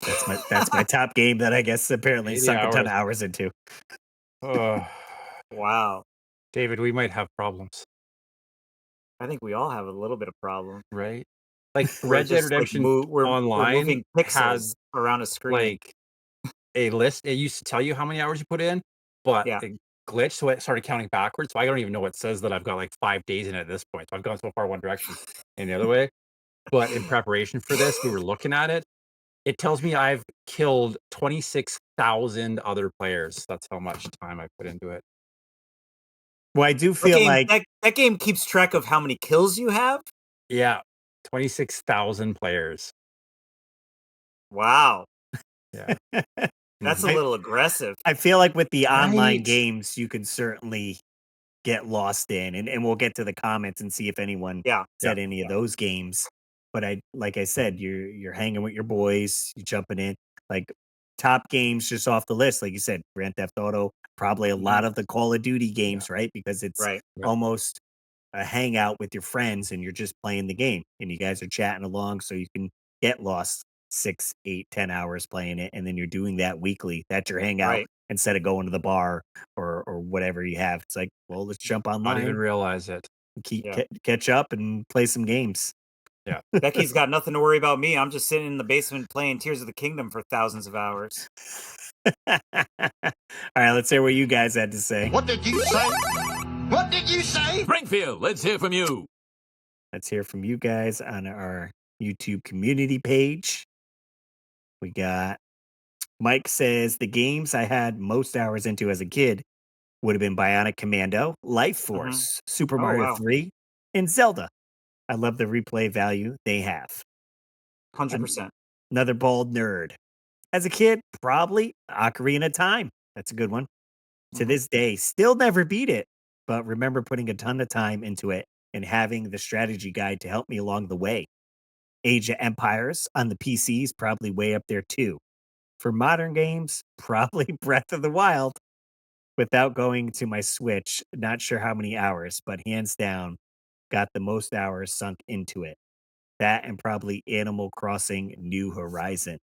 that's my top game that I guess apparently 80 sunk a ton hours. of hours into. Ugh. Wow. David, we might have problems, I think we all have a little bit of problem. right? Like, We're Red Dead just like Redemption we're Online moving had, pixels around a screen. like, a list. It used to tell you how many hours you put in, but Yeah. it glitched, so it started counting backwards. So I don't even know what says that I've got like 5 days in it at this point. So I've gone so far one direction and the other way. But in preparation for this, we were looking at it. It tells me I've killed 26,000 other players. That's how much time I put into it. Well, I do That feel game, like that game keeps track of how many kills you have. Yeah, 26,000 players. Wow. Yeah. That's a Mhm. little aggressive. I feel like with the online Right. games, you can certainly get lost in, and we'll get to the comments and see if anyone Yeah. said Yeah. any of those games. But like I said, you're hanging with your boys, you jumping in like top games just off the list, like you said, Grand Theft Auto, probably a lot of the Call of Duty games, right? Because it's Right. Right. almost a hangout with your friends and you're just playing the game and you guys are chatting along so you can get lost 6, 8, 10 hours playing it, and then you're doing that weekly. That's your hangout Right. instead of going to the bar or whatever you have. It's like, well, let's jump Not even online, realize it. Yeah. catch up, and play some games. Yeah. Becky's got nothing to worry about me. I'm just sitting in the basement playing Tears of the Kingdom for thousands of hours. All right, let's hear what you guys had to say. What did you say? What did you say? Springfield, let's hear from you. Let's hear from you guys on our YouTube community page. We got Mike says the games I had most hours into as a kid would have been Bionic Commando, Life Force, Super Oh, Mario wow. 3, and Zelda. I love the replay value they have. 100%. Another bald nerd. As a kid, probably Ocarina of Time. That's a good one. To this day, still never beat it, but remember putting a ton of time into it and having the strategy guide to help me along the way. Age of Empires on the PC is probably way up there too. For modern games, probably Breath of the Wild. Without going to my Switch, not sure how many hours, but hands down, got the most hours sunk into it. That and probably Animal Crossing New Horizon.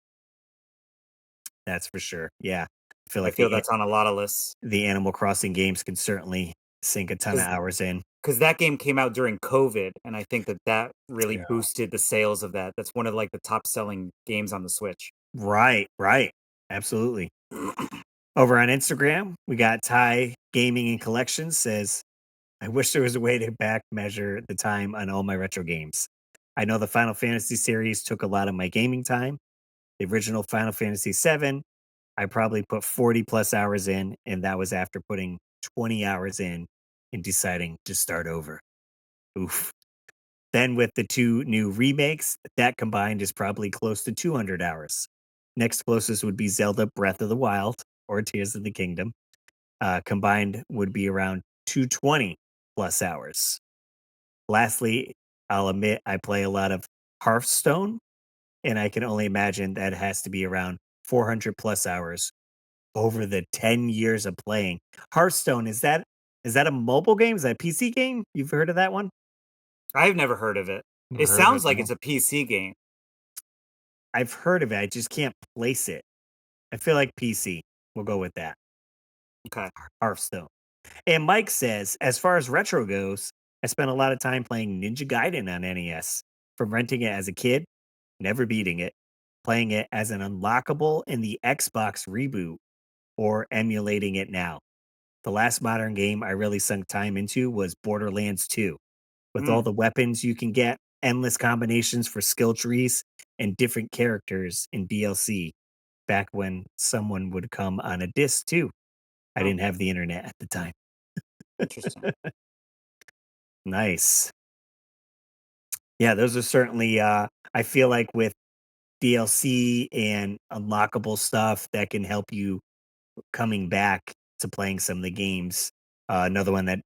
That's for sure. Yeah. I feel I like feel that's on a lot of lists. the Animal Crossing games can certainly sink a ton of 'Cause- hours in. Because that game came out during COVID, and I think that really Yeah. boosted the sales of that. That's one of like the top selling games on the Switch. Right, right. Absolutely. Over on Instagram, we got Ty Gaming and Collections says, I wish there was a way to back measure the time on all my retro games. I know the Final Fantasy series took a lot of my gaming time. The original Final Fantasy VII, I probably put 40 plus hours in, and that was after putting 20 hours in and deciding to start over. Oof. Then with the two new remakes, that combined is probably close to 200 hours. Next closest would be Zelda Breath of the Wild or Tears of the Kingdom. Combined would be around 220 plus hours. Lastly, I'll admit I play a lot of Hearthstone, and I can only imagine that has to be around 400 plus hours over the 10 years of playing. Hearthstone, is that a mobile game? Is that a PC game? You've heard of that one? I've never heard of it. Never It heard of sounds it, like no. it's a PC game. I've heard of it. I just can't place it. I feel like PC. We'll go with that. Okay. Hearthstone. And Mike says, as far as retro goes, I spent a lot of time playing Ninja Gaiden on NES. From renting it as a kid, never beating it, playing it as an unlockable in the Xbox reboot, or emulating it now. The last modern game I really sunk time into was Borderlands 2. With all the weapons you can get, endless combinations for skill trees, and different characters in DLC. Back when someone would come on a disc too. I didn't have the internet at the time. Interesting. Nice. Yeah, those are certainly I feel like with DLC and unlockable stuff that can help you coming back to playing some of the games. Another one that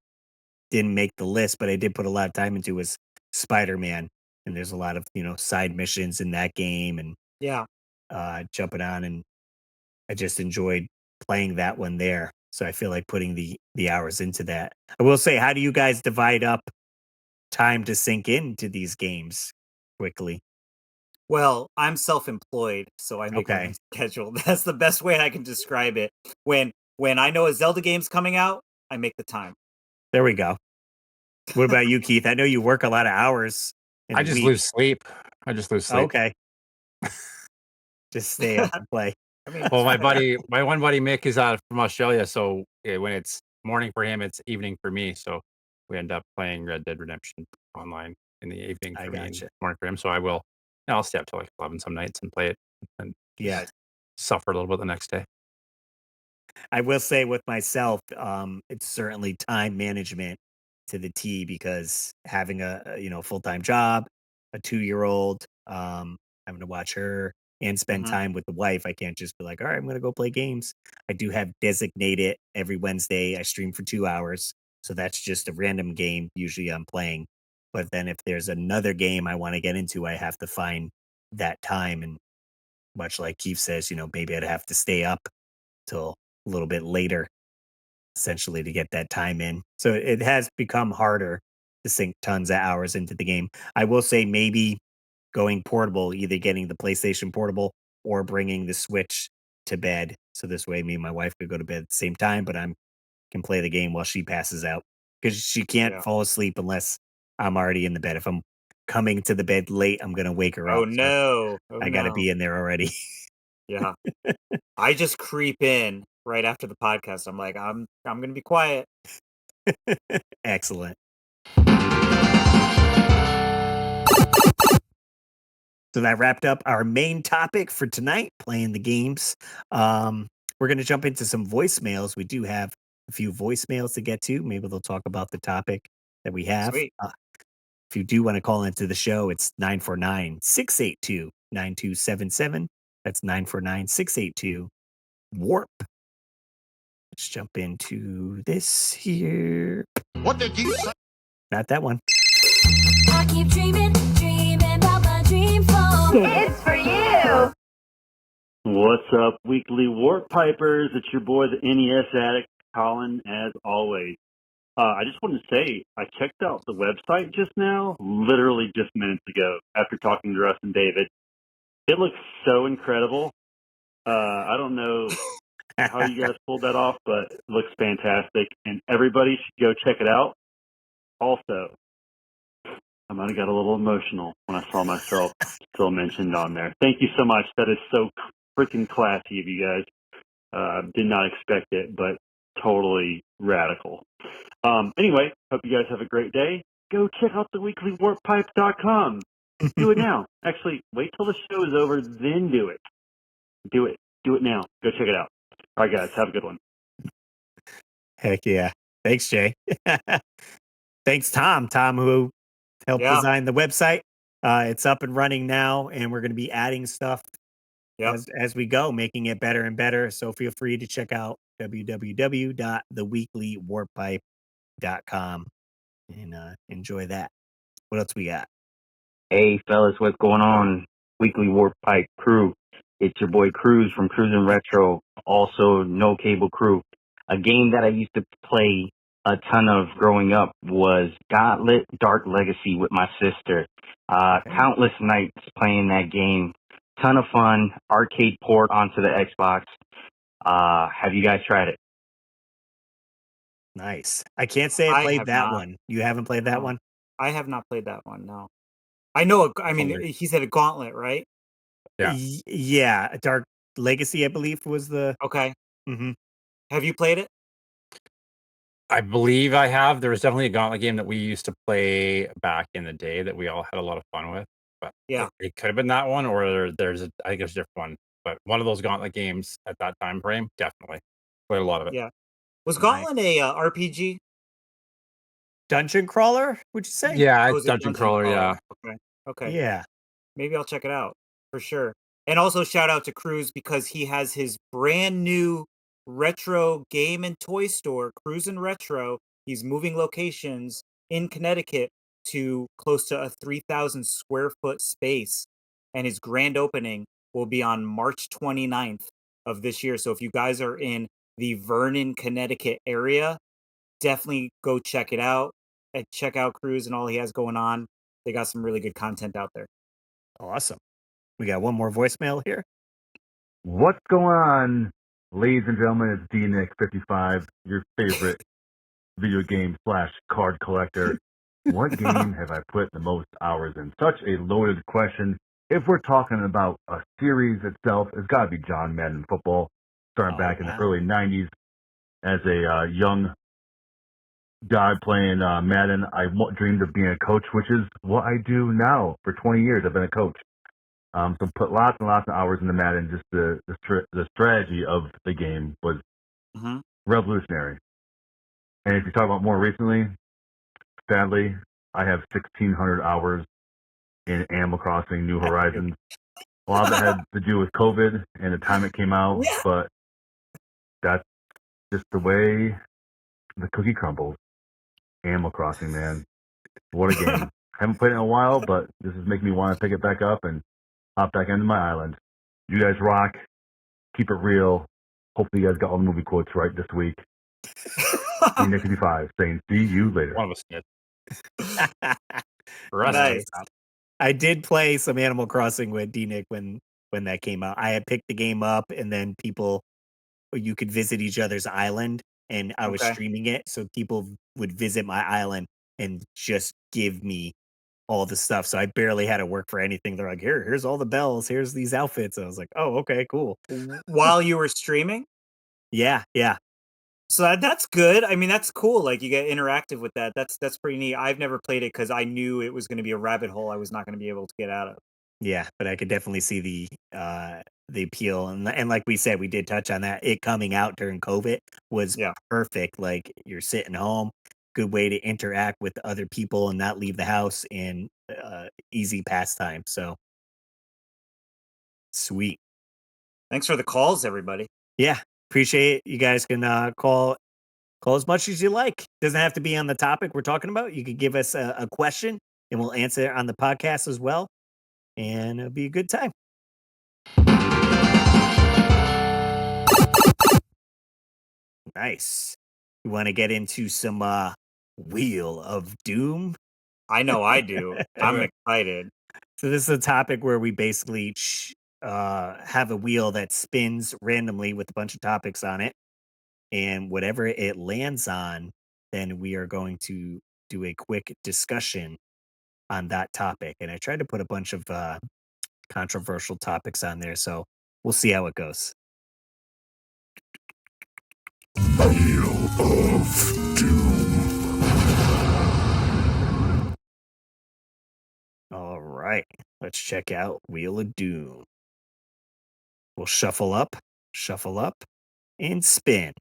didn't make the list, but I did put a lot of time into was Spider-Man. And there's a lot of, side missions in that game and Yeah. jumping on, and I just enjoyed playing that one there. So I feel like putting the hours into that. I will say, how do you guys divide up time to sink into these games quickly? Well, I'm self-employed, so I make my Okay. own schedule. That's the best way I can describe it. When I know a Zelda game's coming out, I make the time. There we go. What about you, Keith? I know you work a lot of hours in I a just week. lose sleep. I just lose sleep. Okay. Just stay up and play. I mean, Well, my one buddy Mick is from Australia, so when it's morning for him, it's evening for me. So we end up playing Red Dead Redemption online in the evening I for me and gotcha. morning for him. So I'll stay up till like 11 some nights and play it and Yeah. suffer a little bit the next day. I will say with myself, it's certainly time management to the T, because having a full-time job, a 2-year-old, having to watch her and spend Mhm. time with the wife, I can't just be like, all right, I'm gonna go play games. I do have designated every Wednesday. I stream for 2 hours. So that's just a random game. Usually I'm playing. But then if there's another game I want to get into, I have to find that time. And much like Keith says, maybe I'd have to stay up till a little bit later, essentially, to get that time in. So it has become harder to sink tons of hours into the game. I will say maybe going portable, either getting the PlayStation Portable or bringing the Switch to bed. So this way, me and my wife could go to bed at the same time, but can play the game while she passes out because she can't fall asleep unless I'm already in the bed. If I'm coming to the bed late, I'm gonna wake her Oh up. no! I gotta be in there already. Yeah. I just creep in right after the podcast. I'm like, I'm gonna be quiet. Excellent. So that wrapped up our main topic for tonight, playing the games. We're going to jump into some voicemails. We do have a few voicemails to get to. Maybe they'll talk about the topic that we have. Sweet. If you do want to call into the show, it's 949-682-9277. That's 949-682-WARP. Let's jump into this here. What did you say? Not that one. I keep dreaming about my dream phone. It's for you. What's up, weekly Warp Pipers? It's your boy, the NES addict, Colin, as always. I just wanted to say, I checked out the website just now, literally just minutes ago, after talking to Russ and David. It looks so incredible. I don't know how you guys pulled that off, but it looks fantastic, and everybody should go check it out. Also, I might have got a little emotional when I saw myself still mentioned on there. Thank you so much. That is so freaking classy of you guys. Did not expect it, but totally radical. Anyway, hope you guys have a great day. Go check out theweeklywarppipe.com. Do it now. Actually, wait till the show is over, then do it. Do it. Do it now. Go check it out. All right, guys. Have a good one. Heck yeah. Thanks, Jay. Thanks, Tom. Tom, who helped design the website. It's up and running now, and we're going to be adding stuff as we go, making it better and better. So feel free to check out www.theweeklywarpipe.com and enjoy that. What else we got? Hey, fellas, what's going on? Weekly Warp Pipe crew. It's your boy Cruz from Cruisin' Retro, also No Cable Crew. A game that I used to play a ton of growing up was Gauntlet Dark Legacy with my sister. Countless nights playing that game. Ton of fun. Arcade port onto the Xbox. Have you guys tried it? Nice. I can't say I played that one. You haven't played that one? I have not played that one, no. I know, I mean, he said a Gauntlet, right? Yeah. Yeah. Dark Legacy, I believe, was the... Okay. Mm-hmm. Have you played it? I believe I have. There was definitely a Gauntlet game that we used to play back in the day that we all had a lot of fun with. But it could have been that one, or I think there's a different one. But one of those Gauntlet games at that time frame, definitely played a lot of it. Yeah. Was Gauntlet a RPG? Dungeon crawler, would you say? Yeah, it's dungeon crawler. Yeah. Okay. Yeah. Maybe I'll check it out for sure. And also shout out to Cruz because he has his brand new retro game and toy store, Cruisin' Retro. He's moving locations in Connecticut to close to a 3,000 square foot space. And his grand opening will be on March 29th of this year. So if you guys are in the Vernon, Connecticut area, definitely go check it out and check out Cruz and all he has going on. They got some really good content out there. Awesome. We got one more voicemail here. What's going on, ladies and gentlemen? It's DNX55, your favorite video game / card collector. What game have I put the most hours in? Such a loaded question. If we're talking about a series itself, it's got to be John Madden Football, starting back in the early 90s as a young guy playing Madden. I dreamed of being a coach, which is what I do now. For 20 years, I've been a coach. So put lots and lots of hours into Madden. Just the strategy of the game was revolutionary. And if you talk about more recently, sadly, I have 1,600 hours in Animal Crossing New Horizons. A lot of it had to do with COVID and the time it came out, but that's just the way the cookie crumbles. Animal Crossing, man. What a game. Haven't played it in a while, but this is making me want to pick it back up and hop back into my island. You guys rock. Keep it real. Hopefully you guys got all the movie quotes right this week. Nick 55 saying, see you later. One of us did. Nice. I did play some Animal Crossing with D-Nick when that came out. I had picked the game up, and then you could visit each other's island, and I was Okay. streaming it, so people would visit my island and just give me all the stuff. So I barely had to work for anything. They're like, here's all the bells, here's these outfits. I was like, oh, okay, cool. While you were streaming? Yeah, yeah. So that's good. I mean, that's cool. Like you get interactive with that. That's pretty neat. I've never played it because I knew it was going to be a rabbit hole I was not going to be able to get out of. Yeah, but I could definitely see the appeal, and like we said, we did touch on that. It coming out during COVID was Yeah. perfect. Like you're sitting home, good way to interact with other people and not leave the house, and easy pastime. So sweet. Thanks for the calls, everybody. Yeah, appreciate it. You guys can call as much as you like. Doesn't have to be on the topic we're talking about. You could give us a question, and we'll answer it on the podcast as well, and it'll be a good time. Nice. You want to get into some Wheel of Doom? I know I do. I'm Alright. excited. So this is a topic where we basically have a wheel that spins randomly with a bunch of topics on it, and whatever it lands on, then we are going to do a quick discussion on that topic. And I tried to put a bunch of controversial topics on there, so we'll see how it goes. Wheel of Doom. All right, let's check out Wheel of Doom. We'll shuffle up, and spin.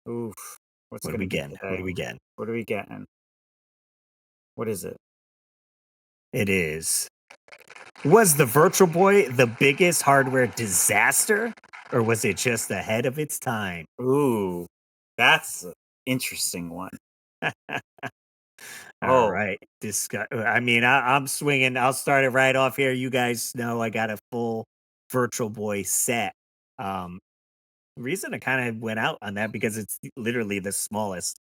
Oof. What's What do going to we be getting? What today? do we getting? What are we getting? What is it? It is. Was the Virtual Boy the biggest hardware disaster, or was it just ahead of its time? Ooh, that's an interesting one. All Oh, right. I mean, I'm swinging. I'll start it right off here. You guys know I got a full Virtual Boy set. Reason I kind of went out on that because it's literally the smallest,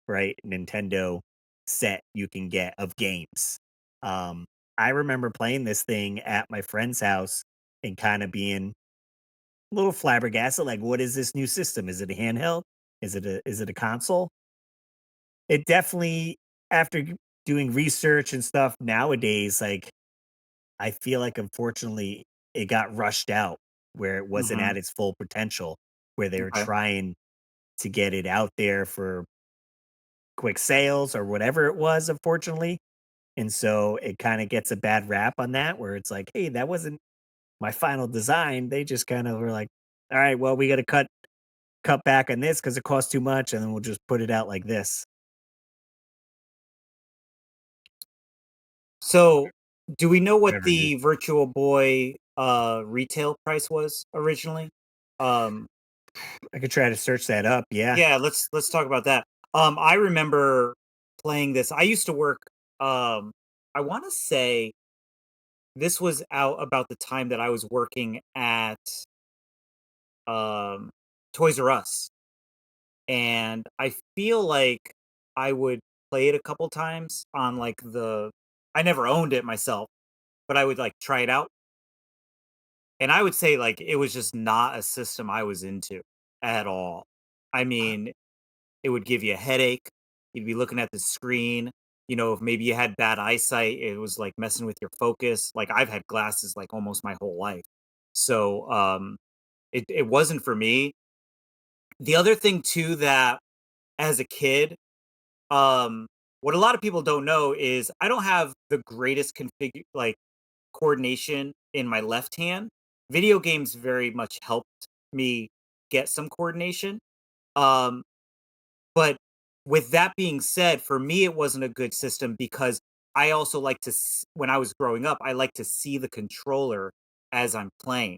right, Nintendo set you can get of games. I remember playing this thing at my friend's house and kind of being a little flabbergasted, like, what is this new system? Is it a handheld? Is it a console? It definitely, after doing research and stuff nowadays, like I feel like unfortunately it got rushed out where it wasn't mhm. at its full potential, where they were Okay. trying to get it out there for quick sales or whatever it was, unfortunately. And so it kind of gets a bad rap on that, where it's like, hey, that wasn't my final design. They just kind of were like, all right, well, we got to cut back on this because it costs too much, and then we'll just put it out like this. So, do we know what Whatever it is. the Virtual Boy retail price was originally? Um, I could try to search that up. Yeah. yeah, let's talk about that. I remember playing this. I used to work. I want to say this was out about the time that I was working at um, Toys R Us, and I feel like I would play it a couple times on like the. I never owned it myself, but I would like try it out. And I would say, like, it was just not a system I was into at all. I mean, it would give you a headache. You'd be looking at the screen. You know, if maybe you had bad eyesight, it was like messing with your focus. Like I've had glasses like almost my whole life. So it wasn't for me. The other thing too that as a kid, um, what a lot of people don't know is I don't have the greatest coordination in my left hand. Video games very much helped me get some coordination. Um, but with that being said, for me, it wasn't a good system because I also like to, when I was growing up, I like to see the controller as I'm playing.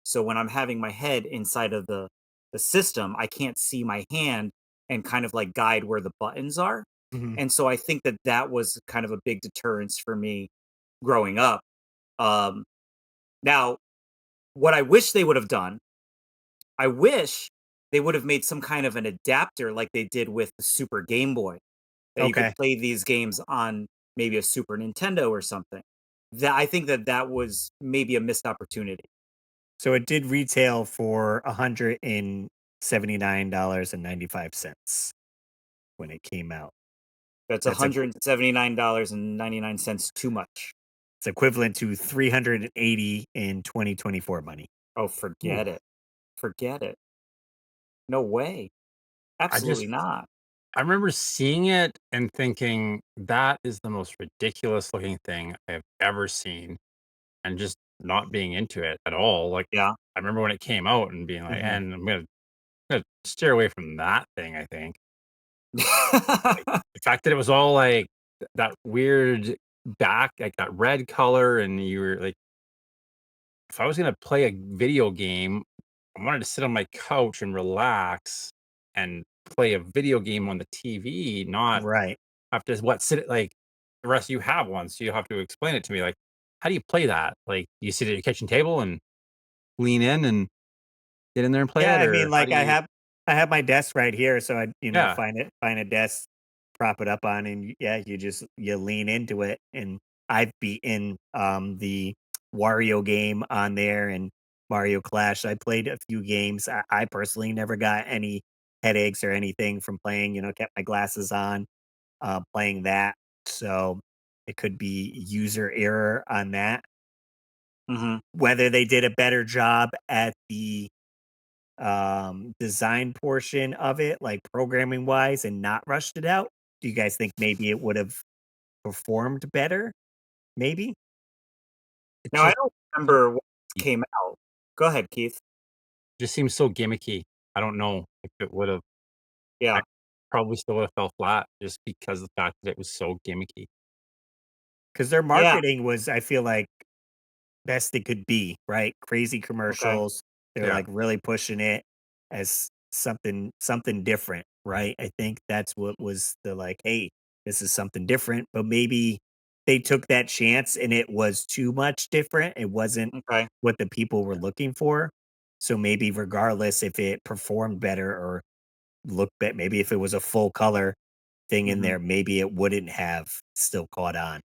So when I'm having my head inside of the system, I can't see my hand and kind of like guide where the buttons are. Mhm. And so I think that that was kind of a big deterrence for me growing up. Um, now, what I wish they would have done, I wish they would have made some kind of an adapter like they did with the Super Game Boy, that you could Okay. play these games on maybe a Super Nintendo or something. That I think that was maybe a missed opportunity. So it did retail for $179.95 when it came out. That's That's a, $179.99 too much. it's equivalent to 380 in 2024 money. Oh, forget it. Forget it. No way. Absolutely not. I remember seeing it and thinking that is the most ridiculous looking thing I've ever seen, and just not being into it at all. Like, Yeah. I remember when it came out and being like, Mhm. and I'm gonna steer away from that thing. I think the fact that it was all like that weird back, like that red color, and you were like, if I was gonna play a video game, I wanted to sit on my couch and relax and play a video game on the TV, not Right. have to sit it like the rest of you have one, so you have to explain it to me. Like, how do you play that? Like, you sit at your kitchen table and lean in and get in there and play Yeah, it, I mean, or how like do you? I have my desk right here, so I, Yeah, find a desk, prop it up on, and yeah, you lean into it. And I've beaten the Wario game on there and Mario Clash. I played a few games. I personally never got any headaches or anything from playing. Kept my glasses on, playing that. So it could be user error on that. Mhm. Whether they did a better job at the design portion of it, like programming wise, and not rushed it out? Do you guys think maybe it would have performed better? Maybe? it Now I just don't remember when this came out. Go ahead, Keith. seems so gimmicky. I don't know if it would have. I Yeah. probably still would have fell flat just because of the fact that it was so gimmicky. Because their Yeah. marketing was, I feel like, best it could be, right? Crazy Okay. commercials. They're Yeah, like really pushing it as something different, right? I think that's what was the like, hey, this is something different, but maybe they took that chance and it was too much different. It wasn't Okay. what the people were looking for. So maybe regardless if it performed better or looked better, maybe if it was a full color thing in Mhm. there, maybe it wouldn't have still caught on.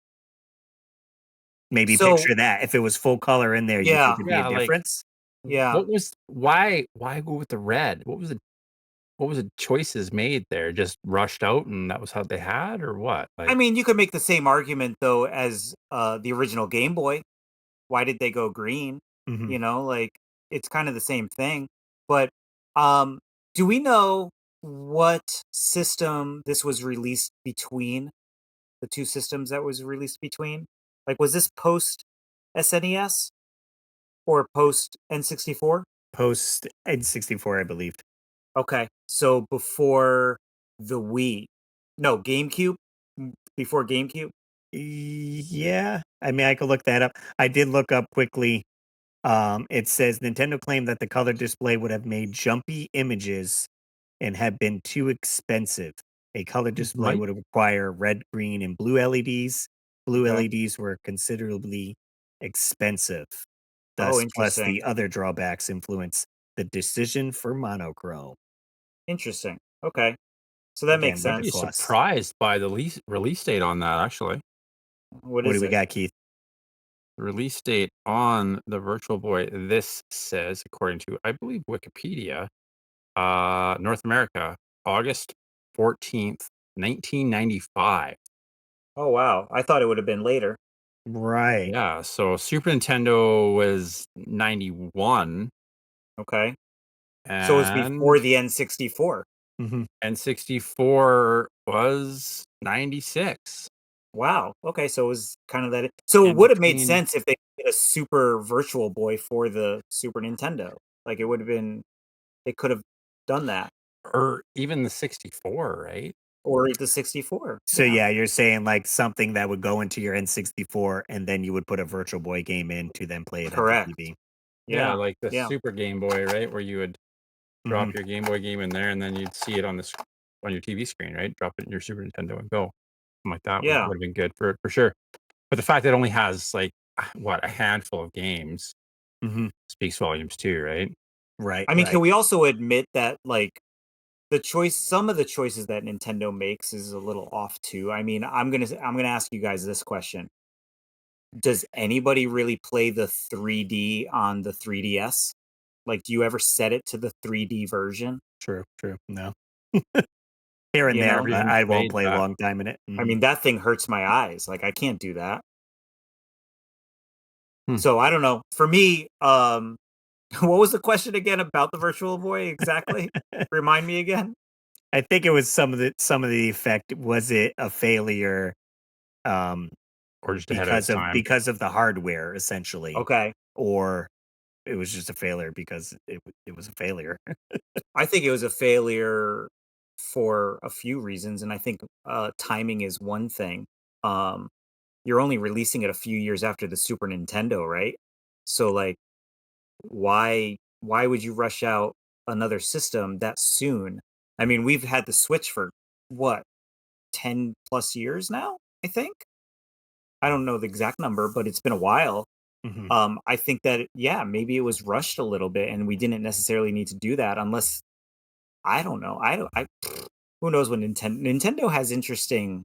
Maybe So picture that. If it was full color in there, you think yeah. it'd be a yeah. Like, difference? Yeah. what was why go with the red? What was the choices made there? Just rushed out and that was how they had, or what? I Like, mean, you could make the same argument though as the original Game Boy. Why did they go green? Mhm. Like it's kind of the same thing. But um do we know what system this was released between? The two systems that was released between? Like was this post SNES or post N64? Post N64, I believe. Okay. So before the Wii. No, GameCube? Before GameCube? Yeah, I mean, I could look that up. I did look up quickly. It says Nintendo claimed that the color display would have made jumpy images and have been too expensive. A color display might would require red, green, and blue LEDs. Blue Okay. LEDs were considerably expensive. Oh, Thus, plus interesting. the other drawbacks influence the decision for monochrome. Interesting. Okay. So that makes Again, with the be sense. cost. surprised by the release date on that, actually. What What do is we it? got, Keith? The release date on the Virtual Boy, this says, according to, I believe, Wikipedia, North America, August 14th, 1995. Oh wow. I thought it would have been later. Right. Yeah, so Super Nintendo was 91 Okay. So it was and before the N64. Mhm. N64 was 96. Wow. Okay, so it was kind of that. So it And would have made between sense if they did a Super Virtual Boy for the Super Nintendo. Like it would have been. They could have done that, or even the 64, right? or the 64. So Yeah. yeah, you're saying like something that would go into your N64 and then you would put a Virtual Boy game in to then play it on the Correct. TV. Yeah, Yeah. like the Yeah. Super Game Boy, right? Where you would drop Mhm. your Game Boy game in there, and then you'd see it on your TV screen, right? Drop it in your Super Nintendo and go. Something like that would Yeah. would have been good for sure. But the fact that it only has like what, a handful of games Mhm. speaks volumes too, right? Right, I mean, can right. we also admit that like some of the choices that Nintendo makes is a little off too. I mean, I'm gonna ask you guys this question: does anybody really play the 3D on the 3DS? Like, do you ever set it to the 3D version? True. No. Here and You there, know, but even I won't played play a that. long time in it. I mean, that thing hurts my eyes. Like, I can't do that. Hmm. So I don't know. For me, what was the question again about the Virtual Boy exactly? Remind me again. I think it was some of the effect. Was it a failure? Or just ahead of its time. Because of the hardware, essentially, Okay. or it was just a failure because it was a failure. I think it was a failure for a few reasons, and I think timing is one thing. You're only releasing it a few years after the Super Nintendo, right? So like, why would you rush out another system that soon? I mean, we've had the Switch for what, 10 plus years now, I think. I don't know the exact number, but it's been a while. I think that yeah, maybe it was rushed a little bit, and we didn't necessarily need to do that unless I don't know. Who knows what Nintendo has interesting.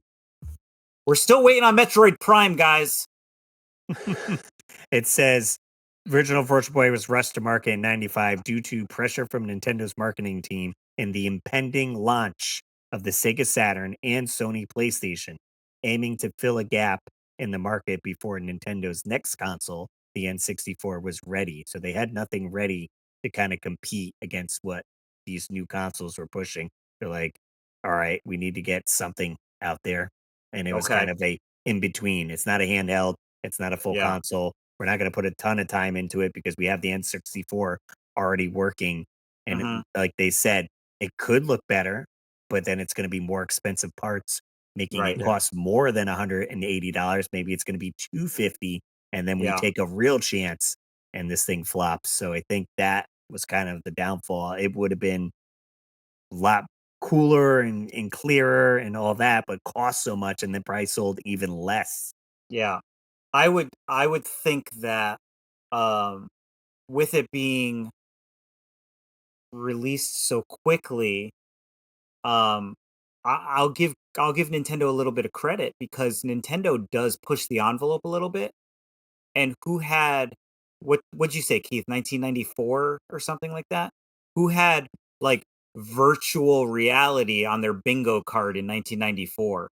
We're still waiting on Metroid Prime, guys. It says original Virtual Boy was rushed to market in '95 due to pressure from Nintendo's marketing team and the impending launch of the Sega Saturn and Sony PlayStation, aiming to fill a gap in the market before Nintendo's next console, the N64, was ready. So they had nothing ready to kind of compete against what these new consoles were pushing. They're like, all right, we need to get something out there. And it was Okay. kind of a in between. It's not a handheld, it's not a full Yeah. console. We're not going to put a ton of time into it because we have the N64 already working. And Mhm. like they said, it could look better, but then it's going to be more expensive parts, making Right. it Yeah. cost more than $180. Maybe it's going to be $250, and then we Yeah. take a real chance and this thing flops. So I think that was kind of the downfall. It would have been a lot cooler and clearer and all that, but cost so much and then probably sold even less. Yeah. I would think that um with it being released so quickly, um I'll give Nintendo a little bit of credit because Nintendo does push the envelope a little bit. And who had what'd you say, Keith? 1994 or something like that? Who had like virtual reality on their bingo card in 1994?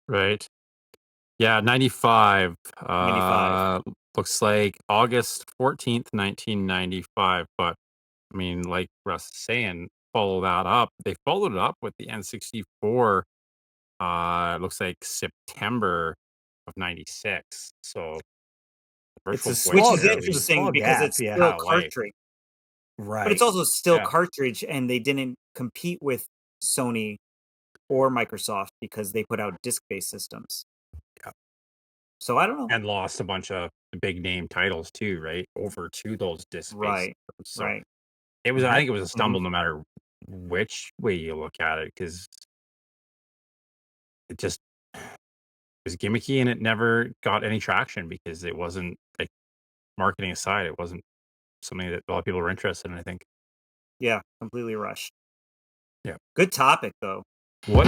Right. Yeah, 95. 95. Looks like August 14th, 1995. But I mean, like Russ is saying, follow that up. They followed it up with the N64. It looks like September of '96. So It's a Virtual Boy Which small, is really, it's a interesting small because gap. it's Yeah. still life. cartridge. But it's Right. also still Yeah. cartridge, and they didn't compete with Sony or Microsoft because they put out disc-based systems. Yeah. So I don't know. And lost a bunch of big name titles too, right? Over to those disc-based Right. systems. So Right. it was, I think it was a Mhm. stumble no matter which way you look at it, because it just was gimmicky and it never got any traction because it wasn't, like, marketing aside, it wasn't something that a lot of people were interested in, I think. Yeah, completely rushed. Yeah. Good topic though. What?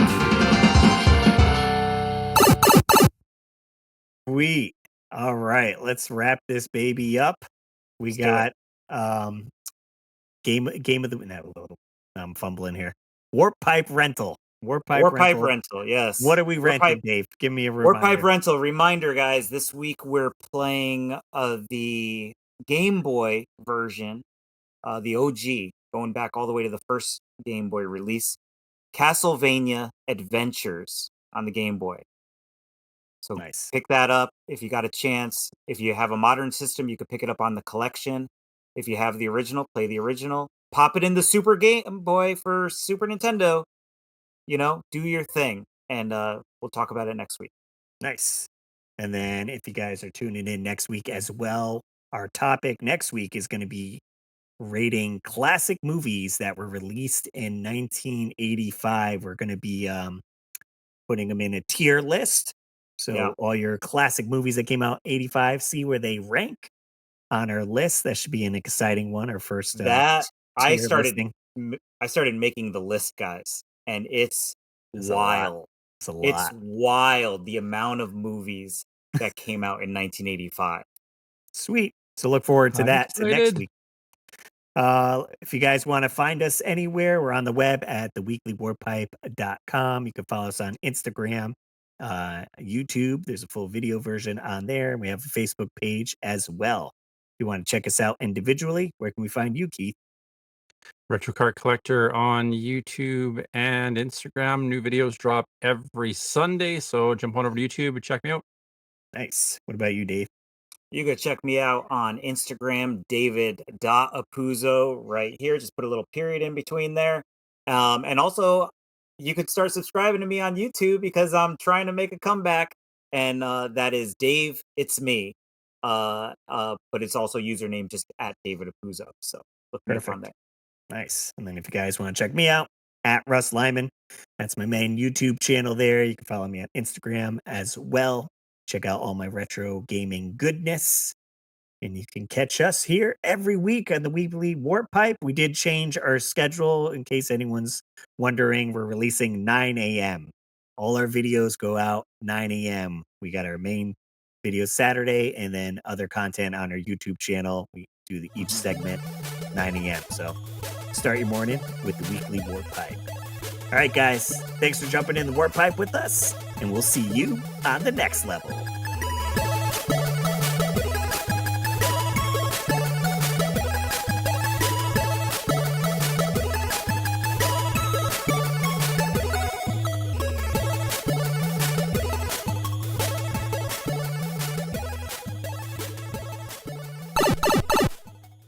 Sweet. All right, let's wrap this baby up. We Let's do it. got game of the no, I'm fumbling here. Warp Pipe Rental. Warp Pipe Warpipe Rental. Rental, yes. What are we Warpipe renting, Dave? Give me a Warpipe reminder. Rental reminder, guys. This week we're playing the Game Boy version, the OG, going back all the way to the first Game Boy release, Castlevania Adventures on the Game Boy. So Nice. pick that up if you got a chance. If you have a modern system, you could pick it up on the collection. If you have the original, play the original. Pop it in the Super Game Boy for Super Nintendo. You know, do your thing, and we'll talk about it next week. Nice. And then if you guys are tuning in next week as well, our topic next week is going to be rating classic movies that were released in 1985. We're going to be putting them in a tier list. So Yeah. all your classic movies that came out 85, see where they rank on our list. That should be an exciting one. Our first That I tier started listing. I started making the list, guys, and it's It's a lot. wild. It's a It's lot. wild the amount of movies that came out in 1985. Sweet. So look forward to I'm that to next excited. week. If you guys want to find us anywhere, we're on the web at theweeklywarpipe.com. You can follow us on Instagram, YouTube. There's a full video version on there. We have a Facebook page as well. If you want to check us out individually, where can we find you, Keith? Retro Card Collector on YouTube and Instagram. New videos drop every Sunday, so jump on over to YouTube and check me out. Nice. What about you, Dave? You can check me out on Instagram, david.apuzzo, right here. Just put a little period in between there. And also, you could start subscribing to me on YouTube because I'm trying to make a comeback. And that is Dave, it's me. But it's also username just at David Apuzzo. So look me up on there. Nice. And then if you guys want to check me out, at Russ Lyman, that's my main YouTube channel there. You can follow me on Instagram as well. Check out all my retro gaming goodness. And you can catch us here every week on the Weekly Warp Pipe. We did change our schedule in case anyone's wondering. We're releasing 9 a.m. All our videos go out 9 a.m. We got our main video Saturday and then other content on our YouTube channel. We do each segment 9 a.m. So start your morning with the Weekly Warp Pipe. All right, guys. Thanks for jumping in the Warp Pipe with us. And we'll see you on the next level.